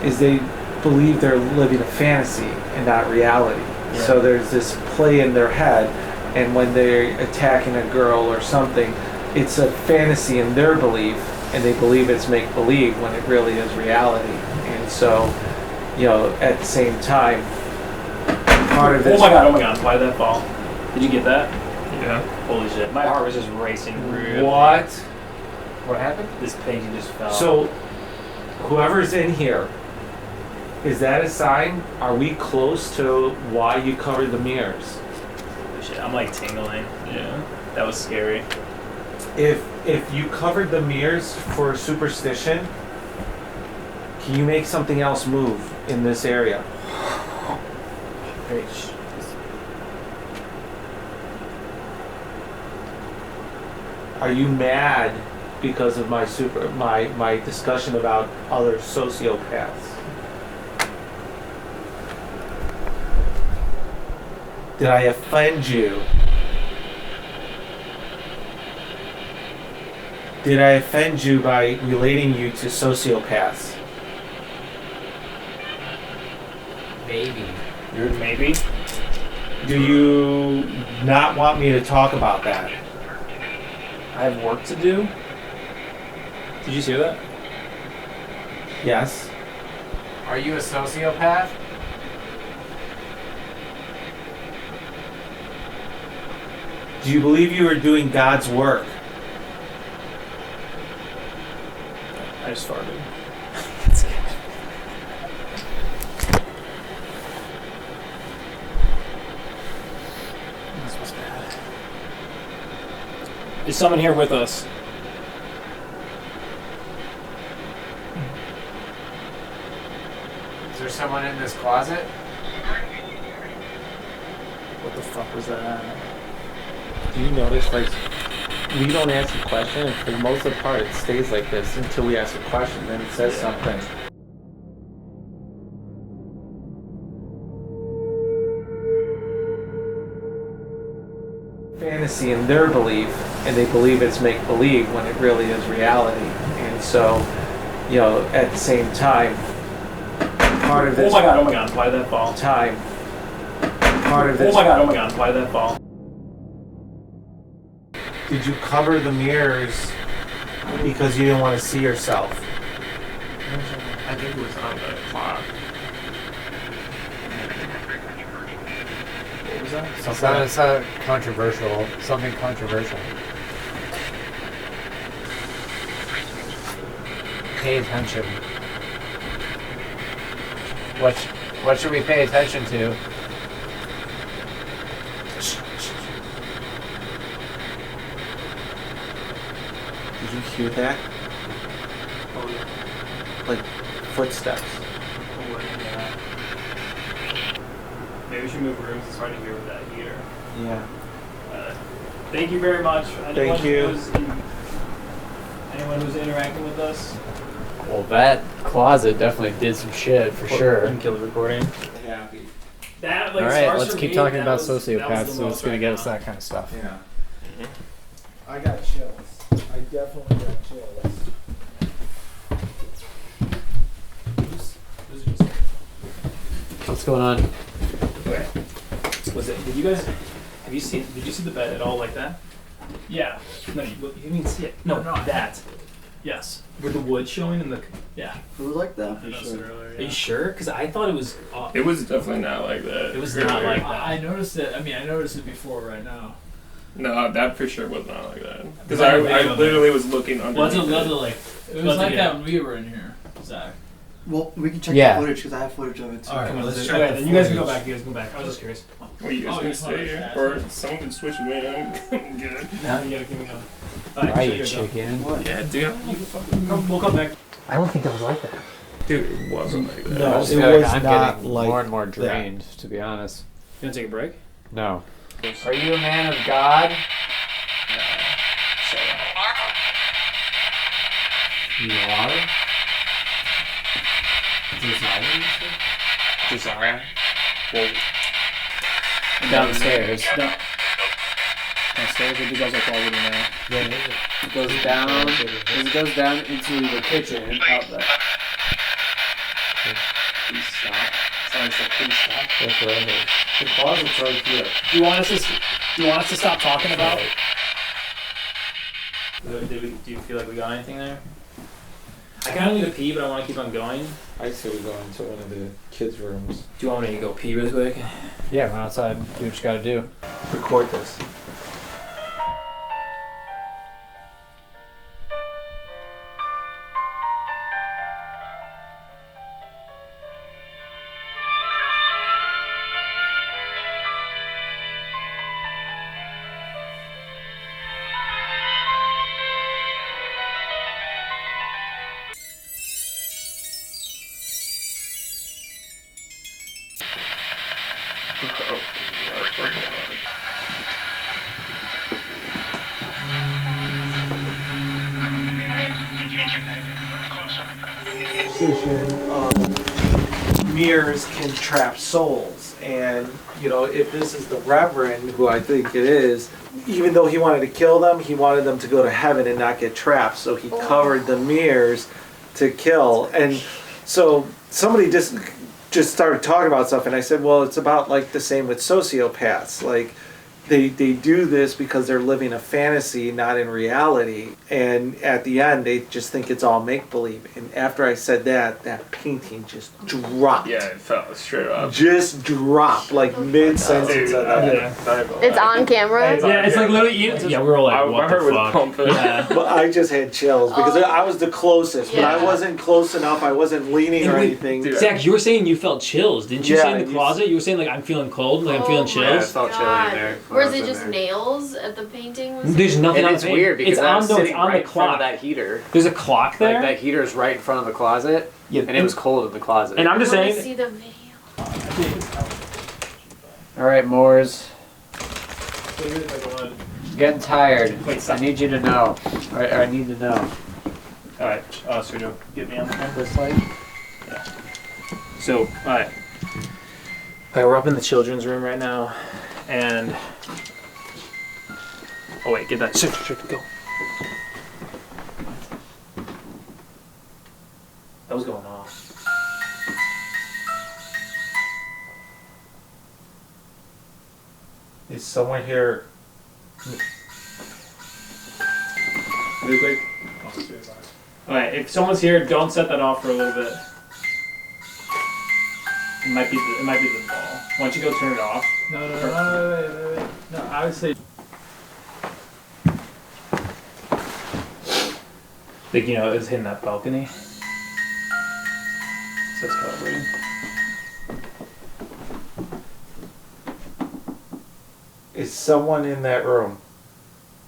is they believe they're living a fantasy and not reality. Yeah. So there's this play in their head, and when they're attacking a girl or something, it's a fantasy in their belief, and they believe it's make-believe when it really is reality. And so, at the same time, part of this... Oh my god, why did that fall? Did you get that? Yeah. Holy shit. My heart was just racing really. What? What happened? This painting just fell. So, whoever's in here, is that a sign? Are we close to why you covered the mirrors? Holy shit, I'm tingling. Yeah. That was scary. If you covered the mirrors for superstition, can you make something else move in this area? Are you mad because of my discussion about other sociopaths? Did I offend you? Did I offend you by relating you to sociopaths? Maybe. Maybe? Do you not want me to talk about that? I have work to do? Did you hear that? Yes. Are you a sociopath? Do you believe you are doing God's work? I just farted. This was bad. Is someone here with us? Is there someone in this closet? What the fuck was that? Do you notice, like, we don't ask a question, and for the most of the part, it stays like this until we ask a question, then it says something. Fantasy in their belief, and they believe it's make-believe when it really is reality. And so, you know, at the same time, part of this... oh my god, why did that fall? Time. Part of this... oh my god, why did that fall? Did you cover the mirrors because you didn't want to see yourself? I think it was on the clock. What was that? It's not controversial. Something controversial. Pay attention. What should we pay attention to? Did you hear that? Oh, yeah. Like, footsteps. Oh, yeah. Maybe we should move rooms. It's hard to hear with that heater. Yeah. Thank you very much. Thank you. Anyone who's interacting with us? Well, that closet definitely did some shit for sure. And kill the recording. Happy. That, like, All right, starts let's for keep me, talking that about was- that was sociopaths, the so most it's gonna right get now. us that kind of stuff. Yeah. I got chills. I definitely got chills. What's going on? Okay. Was it? Did you guys? Have you seen? Did you see the bed at all like that? Yeah. No, you didn't even see it. No, that. Yes. With the wood showing and the. Yeah. It was like that for I noticed sure. it earlier, Are you sure? Because I thought it was. It was definitely not like that. It was not like that. I noticed it. I mean, I noticed it before right now. No, that for sure was not like that. Because That I video, literally was looking under. What's it like? It was like that when we were in here, Zach. Well, we can check Yeah. the footage because I have footage of it too. All right, Come on, let's let's check try the it. Then you guys can go footage. back. You guys can go back. I was just curious. Well, you guys Oh, can you stay wanna here, fast? or someone can switch with me. I'm good. No, you gotta keep me going. Right, you sure, chicken. Yeah, dude. We'll come back. I don't think it was like that. Dude, it wasn't like that. No, I just it feel like was I'm not getting like more and more that. drained, to be honest. You gonna take a break? No. Are you a man of God? You are? Desire. Well, Downstairs. Downstairs, or do you guys are already there? Yeah, it goes down. It goes down into the kitchen and out there. Please stop. Sounds like please stop. That's right. The closet's right here. Do you want us to stop talking about? Do you feel like we got anything there? I kind of need to pee, but I want to keep on going. I say we go into one of the kids' rooms. Do you want me to go pee really quick? Yeah, run outside. Do what you gotta do. Record this. Mirrors can trap souls, and you know, if this is the Reverend, who I think it is, even though he wanted to kill them, he wanted them to go to heaven and not get trapped, so he covered the mirrors to kill. And so somebody just started talking about stuff, and I said, well, it's about like the same with sociopaths. Like, they do this because they're living a fantasy, not in reality. And at the end, they just think it's all make-believe. And after I said that, that painting just dropped. Yeah, it fell straight up. Just dropped, like mid-sentence of that. It's on camera. Yeah, it's like literally. Yeah, we were all like, what the fuck? Yeah. But I just had chills because I was the closest, but I Yeah. wasn't close enough. I wasn't leaning or anything. Zach, you were saying you felt chills, didn't you? Yeah, Say in the closet, you were saying like I'm feeling cold, like I'm feeling chills. Yeah, it felt chilly in there. Or is it just nails at the painting? There's nothing And on it's the paint. weird because it's I on was the, sitting it's on right the in front clock. of that heater. There's a clock there. Like that heater is right in front of the closet, Yeah, and it was cold in the closet. And I'm just I want to saying. see the video. All right, Moors. Getting tired. Wait, I need you to know. I need to know. Alright, Sergio, get me on the phone. This light? Yeah. So, alright. Alright, we're up in the children's room right now, and... Oh wait, get that. Sergio, go. That was going off. Is someone here? Alright, if someone's here, don't set that off for a little bit. It might be the ball. Why don't you go turn it off? No, wait. No, I would say. Like, you know, it was hitting that balcony. So it's calibrating. Is someone in that room?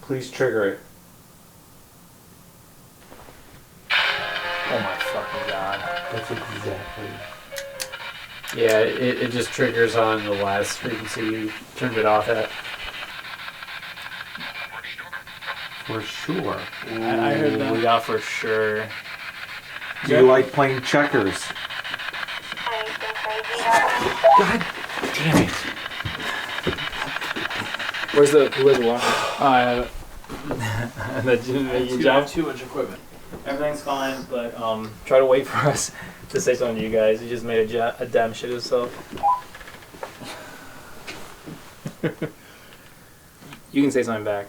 Please trigger it. Oh my fucking god. That's exactly. Yeah, it just triggers on the last frequency you turned it off at. For sure. I heard that. Yeah, for sure. Do you like playing checkers? God damn it. Where's the water? You have too much equipment. Everything's fine, but try to wait for us to say something to you guys. You just made a damn shit of yourself. You can say something back.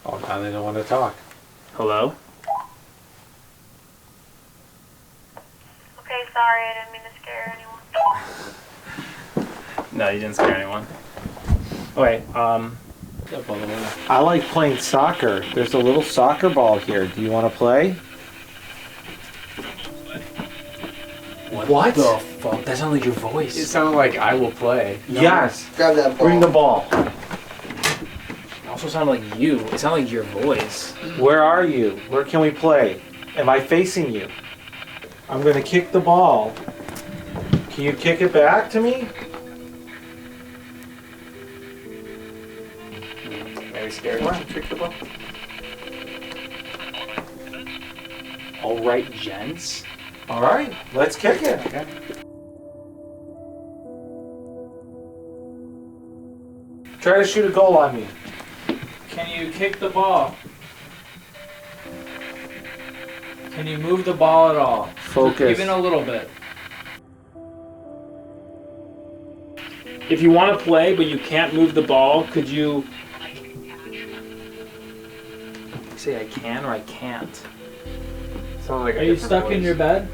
Oh, now they don't want to talk. Hello? Okay, sorry, I didn't mean to scare anyone. No, you didn't scare anyone. Okay, I like playing soccer. There's a little soccer ball here. Do you want to play? What the fuck? That sounded like your voice. It sounded like I will play. Yes. Grab that ball. Bring the ball. It also sounded like you. It sounded like your voice. Where are you? Where can we play? Am I facing you? I'm going to kick the ball. Can you kick it back to me? Very scared. Why don't you kick the ball? All right, gents. All right, let's kick it. Okay. Try to shoot a goal on me. Can you kick the ball? Can you move the ball at all? Focus. Even a little bit. If you want to play but you can't move the ball, could you say I can or I can't? Sounded like Are you stuck in your bed?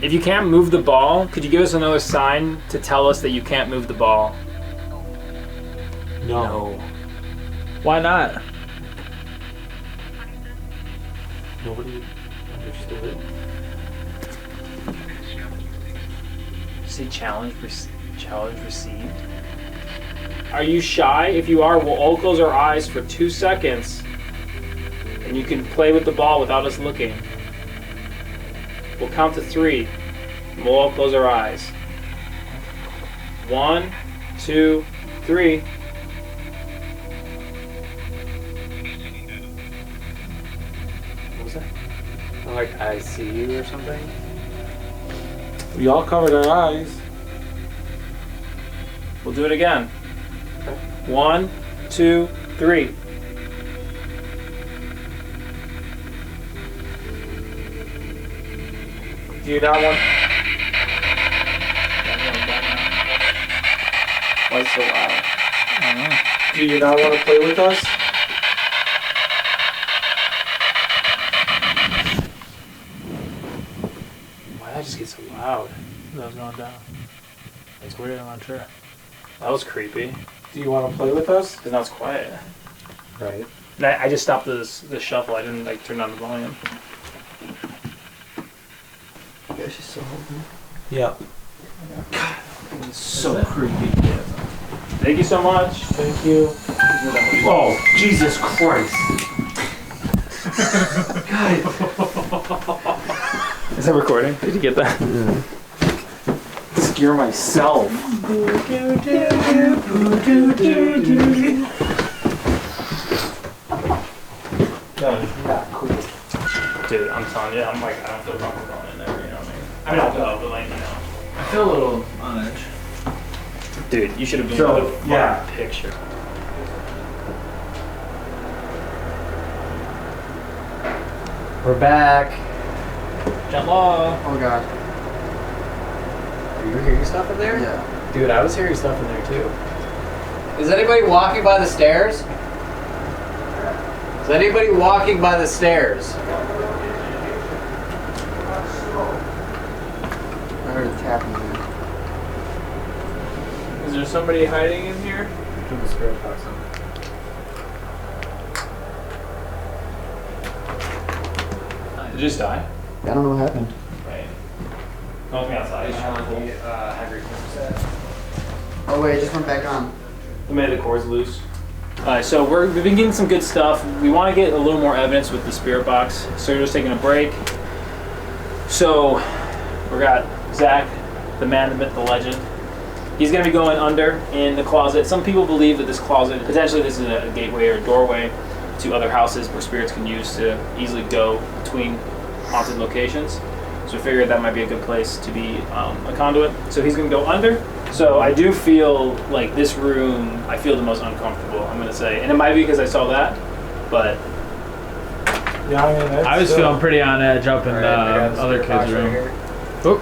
If you can't move the ball, could you give us another sign to tell us that you can't move the ball? No. Why not? Nobody understood it. Say challenge received. Are you shy? If you are, we'll all close our eyes for 2 seconds and you can play with the ball without us looking. We'll count to 3 and we'll all close our eyes. 1, 2, 3. What was that? Like I see you or something? We all covered our eyes. We'll do it again. 1, 2, 3. Do you not want... Why is it so loud? I don't know. Do you not want to play with us? Why did I just get so loud? That was going down. That's weird. I'm not sure. That was creepy. Do you want to play with us? Because now it's quiet. Right. And I just stopped the shuffle. I didn't like turn down the volume. You guys just still holding? Yeah. God, it's so creepy. Thank you so much. Thank you. Oh, Jesus Christ. Is that recording? Did you get that? Yeah. Scare myself. Dude, I'm telling you, I'm like, I don't feel comfortable going in there, you know what I mean? I mean, I'll go, but like, you know. I feel a little on edge. Dude, you should have been So, able to yeah. picture. We're back. Hello. Oh god. Are you hearing stuff in there? Yeah. Dude, I was hearing stuff in there too. Is anybody walking by the stairs? Is anybody walking by the stairs? I heard a tapping there. Is there somebody hiding in here? Turn the spirit box on. Did you just die? I don't know what happened. Right. Don't me outside. Oh wait, it just went back on. We made the cords loose. Alright, so we've been getting some good stuff. We want to get a little more evidence with the spirit box. So we're just taking a break. So we got Zach, the man, the myth, the legend. He's going to be going under in the closet. Some people believe that this closet, potentially this is a gateway or a doorway to other houses where spirits can use to easily go between haunted locations. So we figured that might be a good place to be a conduit. So he's going to go under. So I do feel like this room, I feel the most uncomfortable, I'm going to say. And it might be because I saw that, but... Yeah, I mean, I was feeling pretty on edge up in the other kids' room. Oop.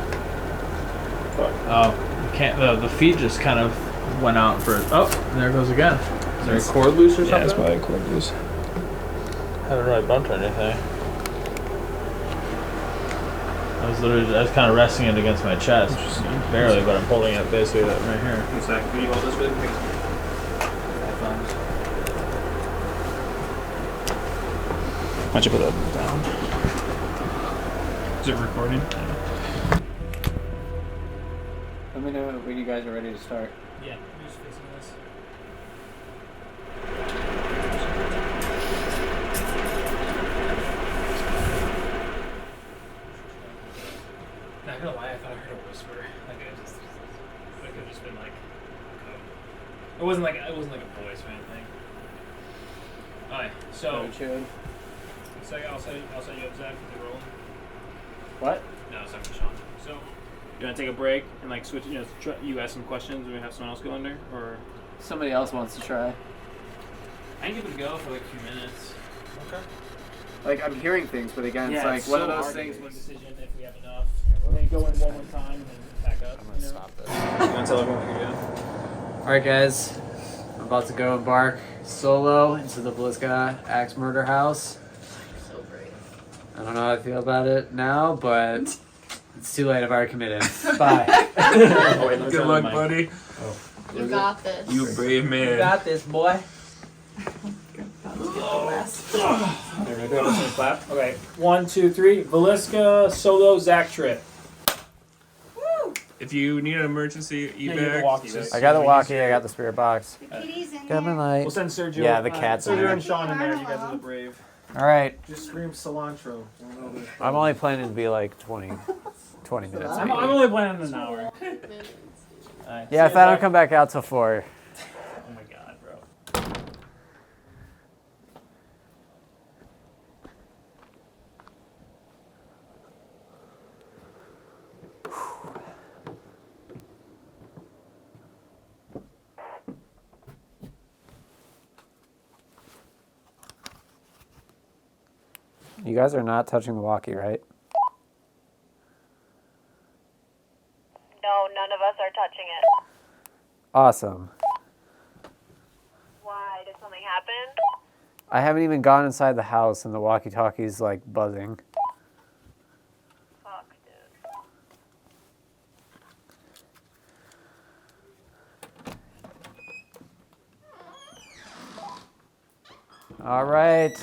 Oh, can't. The feet just kind of went out for. Oh, there it goes again. Is there a cord loose or something? Yeah, it's probably a cord loose. Haven't really bumped or anything. I was kind of resting it against my chest, barely, but I'm holding it basically right here. Exactly. Can you hold this with me? Why don't you put that down? Is it recording? Let me know when you guys are ready to start. Yeah, I'm just facing this. Not gonna lie, I thought I heard a whisper. Like it could have just been like code. It wasn't like a voice or anything. Alright, so I'll set you up, Zach, if you're rolling. What? No, it's not for Sean. So you want to take a break and like switch? You know, you ask some questions, and we have someone else go under, or Somebody else wants to try. I can give it a go for like a few minutes. Okay. Like, I'm hearing things, but again, Yeah, it's like it's one so of those hard to things. make a decision if we have enough. Then go in one more time and then back up. I'm gonna stop this. You want to tell everyone what you're doing? Alright, guys. I'm about to go embark solo into the Villisca axe murder house. So brave. I don't know how I feel about it now, but it's too late. I've already committed. Bye. Good luck, buddy. You got this. You brave man. You got this, boy. There we go. Let's clap. Okay. 1, 2, 3. Villisca solo Zach trip. If you need an emergency you evac, get the walkie, just- I got the walkie. I got the spirit box. Kitty's in Got my there. light. We'll send Sergio. Yeah, the cat's in Sergio there. and Sean in there. You guys are the brave. All right. Just scream cilantro. I'm only planning to be like 20 minutes. I'm maybe. only planning an hour. Yeah, if I don't come back out till 4. Oh my god, bro. You guys are not touching the walkie, right? No, none of us are touching it. Awesome. happened? I haven't even gone inside the house and the walkie-talkie's like buzzing. Fuck, dude. All right.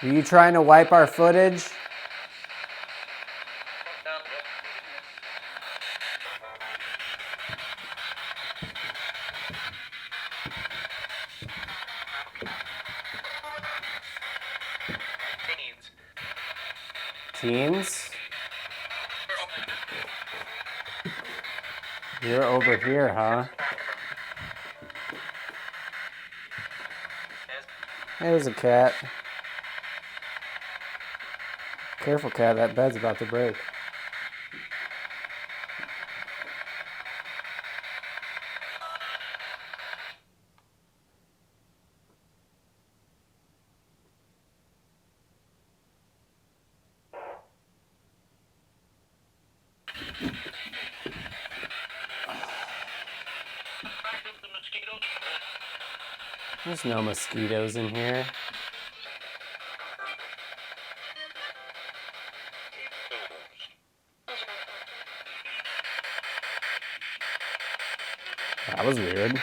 Are you trying to wipe our footage? Teens? You're over here, huh? There's a cat. Careful, cat, that bed's about to break. There's no mosquitoes in here. That was weird.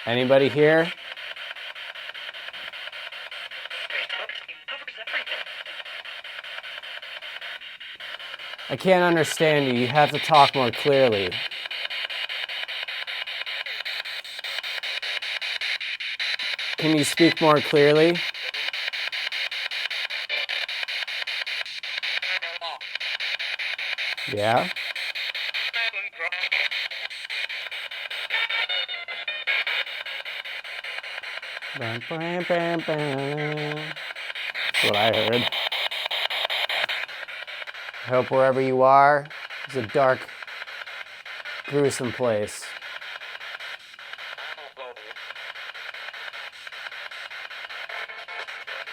Anybody here? I can't understand you. You have to talk more clearly. Can you speak more clearly? Yeah? Bam, bam, bam, bam. That's what I heard. I hope wherever you are, it's a dark, gruesome place.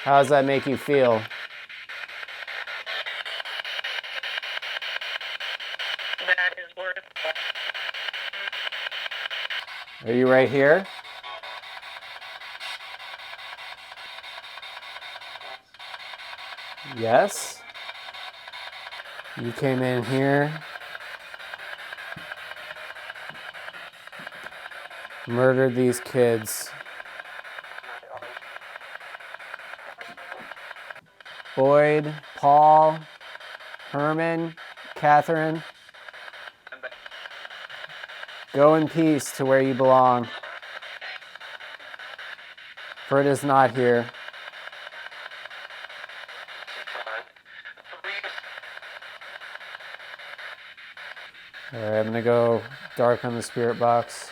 How does that make you feel? That is worth it. Are you right here? Yes? You came in here, murdered these kids. Boyd, Paul, Herman, Catherine. Go in peace to where you belong, for it is not here. All right, I'm gonna go dark on the spirit box.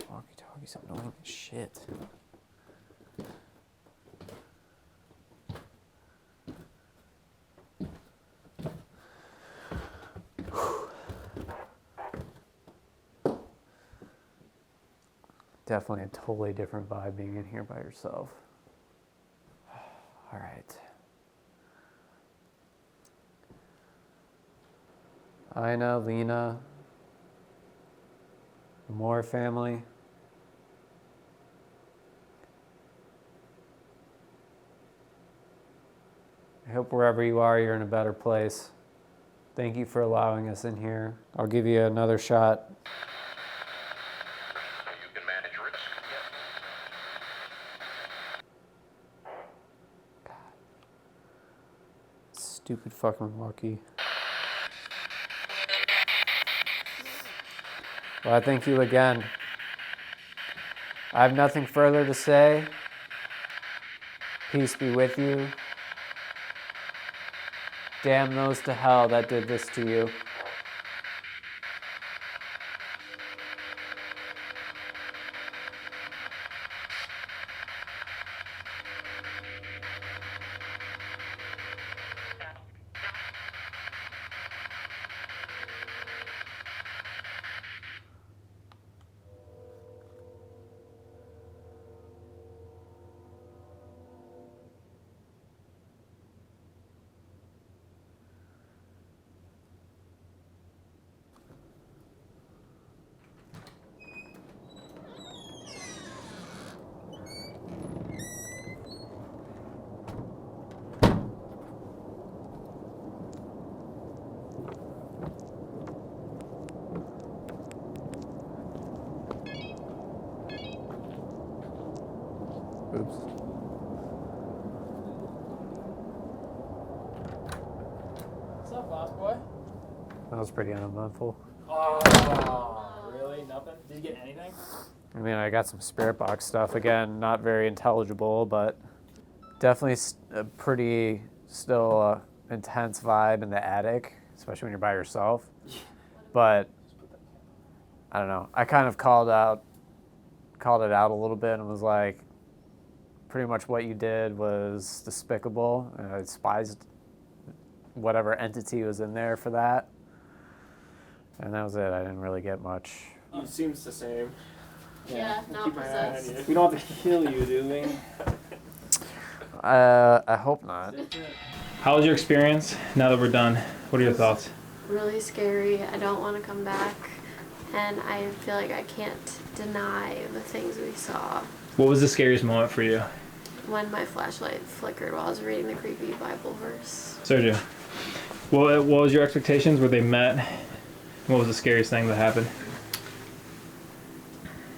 Walkie-talkie's annoying as shit. Definitely a totally different vibe being in here by yourself. All right. Ina, Lena, the Moore family. I hope wherever you are, you're in a better place. Thank you for allowing us in here. I'll give you another shot. You can manage risk. Stupid fucking walkie. Well, I thank you again. I have nothing further to say. Peace be with you. Damn those to hell that did this to you. Oops. What's up, boss boy? That was pretty uneventful. Oh, really? Nothing? Did you get anything? I mean, I got some spirit box stuff. Again, not very intelligible, but definitely a pretty still intense vibe in the attic, especially when you're by yourself. But I don't know. I kind of called it out a little bit and was like, pretty much what you did was despicable, and I despised whatever entity was in there for that. And that was it. I didn't really get much. It seems the same. Yeah, not possessed. We don't have to kill you, do we? I hope not. How was your experience now that we're done? What are your thoughts? Really scary. I don't want to come back. And I feel like I can't deny the things we saw. What was the scariest moment for you? When my flashlight flickered while I was reading the creepy Bible verse. Sergio, what was your expectations? Were they met? What was the scariest thing that happened?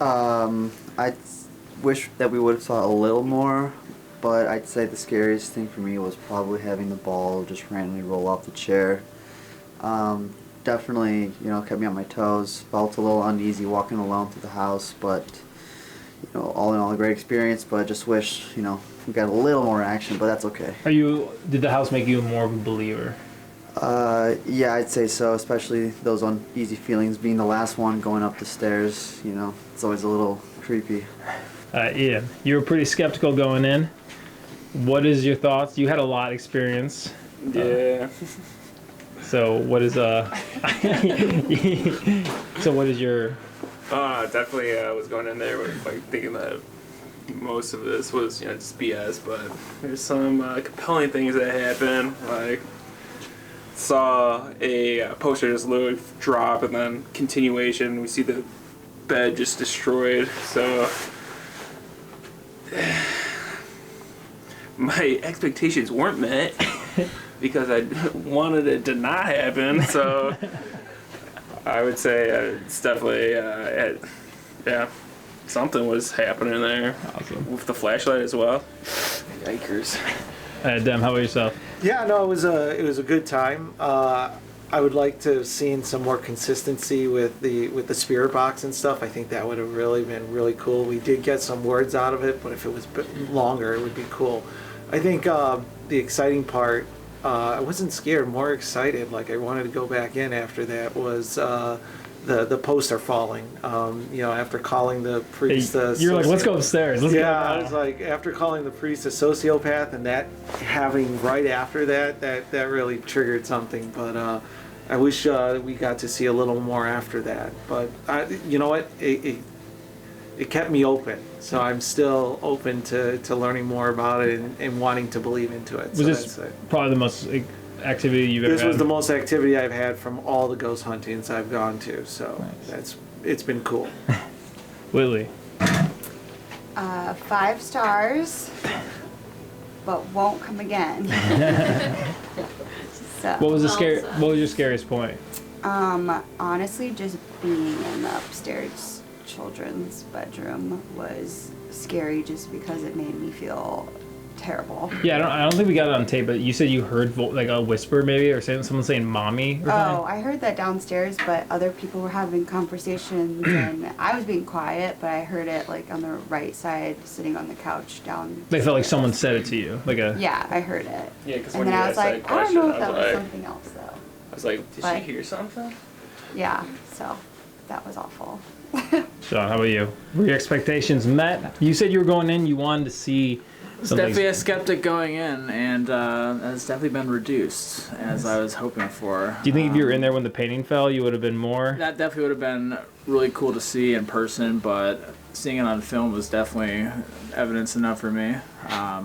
I wish that we would have saw a little more, but I'd say the scariest thing for me was probably having the ball just randomly roll off the chair. Definitely, kept me on my toes. Felt a little uneasy walking alone through the house, but all in all, a great experience. But I just wish, we got a little more action, but that's okay. Did the house make you more of a believer? Yeah, I'd say so, especially those uneasy feelings being the last one going up the stairs. It's always a little creepy. Yeah, you were pretty skeptical going in. What is your thoughts? You had a lot of experience. Yeah. So what is your? Definitely was going in there with thinking that most of this was just BS, but there's some compelling things that happen. Saw a poster just literally drop, and then continuation. We see the bed just destroyed. So my expectations weren't met because I wanted it to not happen. So I would say it's definitely something was happening there. Awesome. With the flashlight as well. Yikers. Adem, how about yourself? Yeah, no, it was a good time. I would like to have seen some more consistency with the spirit box and stuff. I think that would have really been really cool. We did get some words out of it, but if it was a bit longer, it would be cool. I think the exciting part, I wasn't scared, more excited. I wanted to go back in after that was the poster falling. After calling the priest, you're like, let's go upstairs. Let's go. I was like, after calling the priest a sociopath, and that having right after that really triggered something. But I wish we got to see a little more after that. But you know what? It kept me open, so I'm still open to learning more about it and wanting to believe into it. Was this probably the most activity you've ever had? This was the most activity I've had from all the ghost huntings I've gone to, so it's been cool. Lily? 5 stars, but won't come again. So. What was your scariest point? Honestly, just being in the upstairs children's bedroom was scary, just because it made me feel terrible. Yeah, I don't think we got it on tape, but you said you heard like a whisper maybe, or someone saying "mommy" or something. Oh, I heard that downstairs, but other people were having conversations, and I was being quiet, but I heard it like on the right side, sitting on the couch down. They felt like someone said it to you, like a. Yeah, I heard it. Yeah, because and when then you I was asked like, that I don't know if question, that I was was something else though. I was like, did But- she hear something? Yeah, so that was awful. Sean, how about you? Were your expectations met? You said you were going in, you wanted to see I was something. definitely a skeptic going in, and it's definitely been reduced as I was hoping for. Do you think if you were in there when the painting fell, you would have been more? That definitely would have been really cool to see in person, but seeing it on film was definitely evidence enough for me. All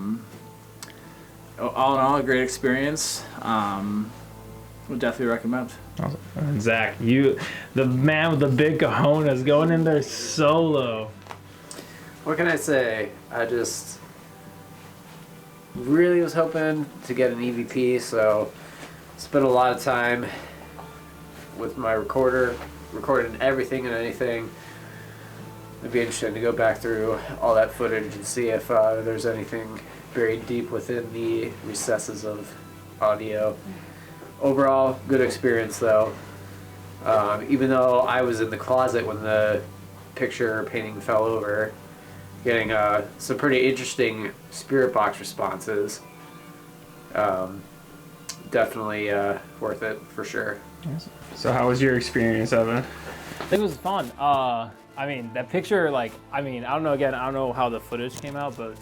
in all, a great experience. Would definitely recommend. Awesome. And Zach, you, the man with the big cojones, going in there solo. What can I say? I just really was hoping to get an EVP, so spent a lot of time with my recorder, recording everything and anything. It'd be interesting to go back through all that footage and see if there's anything buried deep within the recesses of audio. Overall, good experience though. Even though I was in the closet when the picture painting fell over, getting some pretty interesting spirit box responses. Definitely worth it for sure. So how was your experience, Evan? I think it was fun. I mean, that picture, like, I don't know how the footage came out, but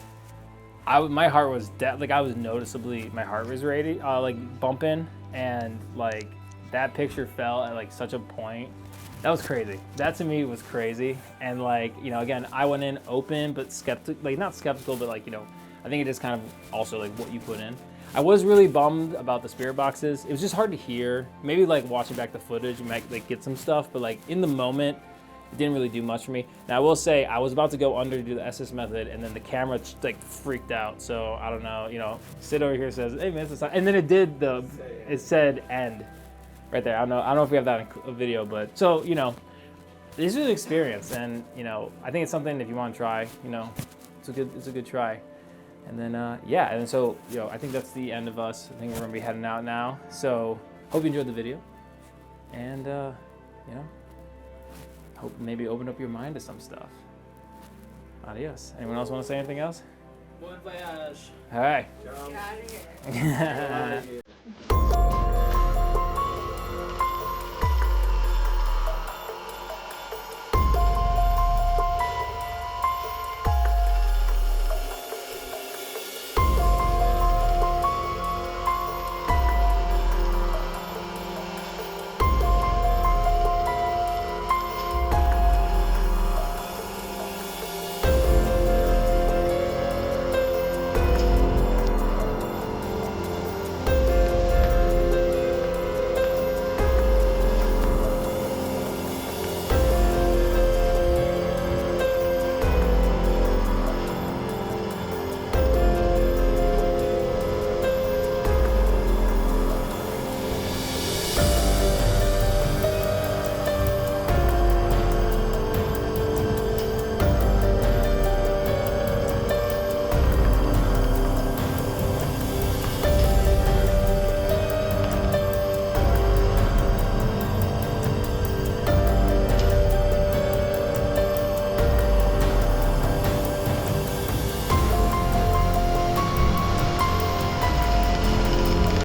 my heart was I was noticeably, my heart was ready, like bumping, and like that picture fell at like such a point. That was crazy. That to me was crazy. And like, again, I went in open, but not skeptical, but like, I think it is kind of also like what you put in. I was really bummed about the spirit boxes. It was just hard to hear. Maybe like watching back the footage, you might like get some stuff, but like in the moment, it didn't really do much for me. Now I will say, I was about to go under to do the Estes method, and then the camera like freaked out. So I don't know, Sid over here says, hey man, it's a, and then it did it said end right there. I don't know if we have that in a video, but so, this is an experience, and I think it's something if you want to try, it's a good try. And then and so I think that's the end of us. I think we're gonna be heading out now. So hope you enjoyed the video, and hope maybe open up your mind to some stuff. Adios. Anyone else want to say anything else? Bon voyage. All right. Get out of here.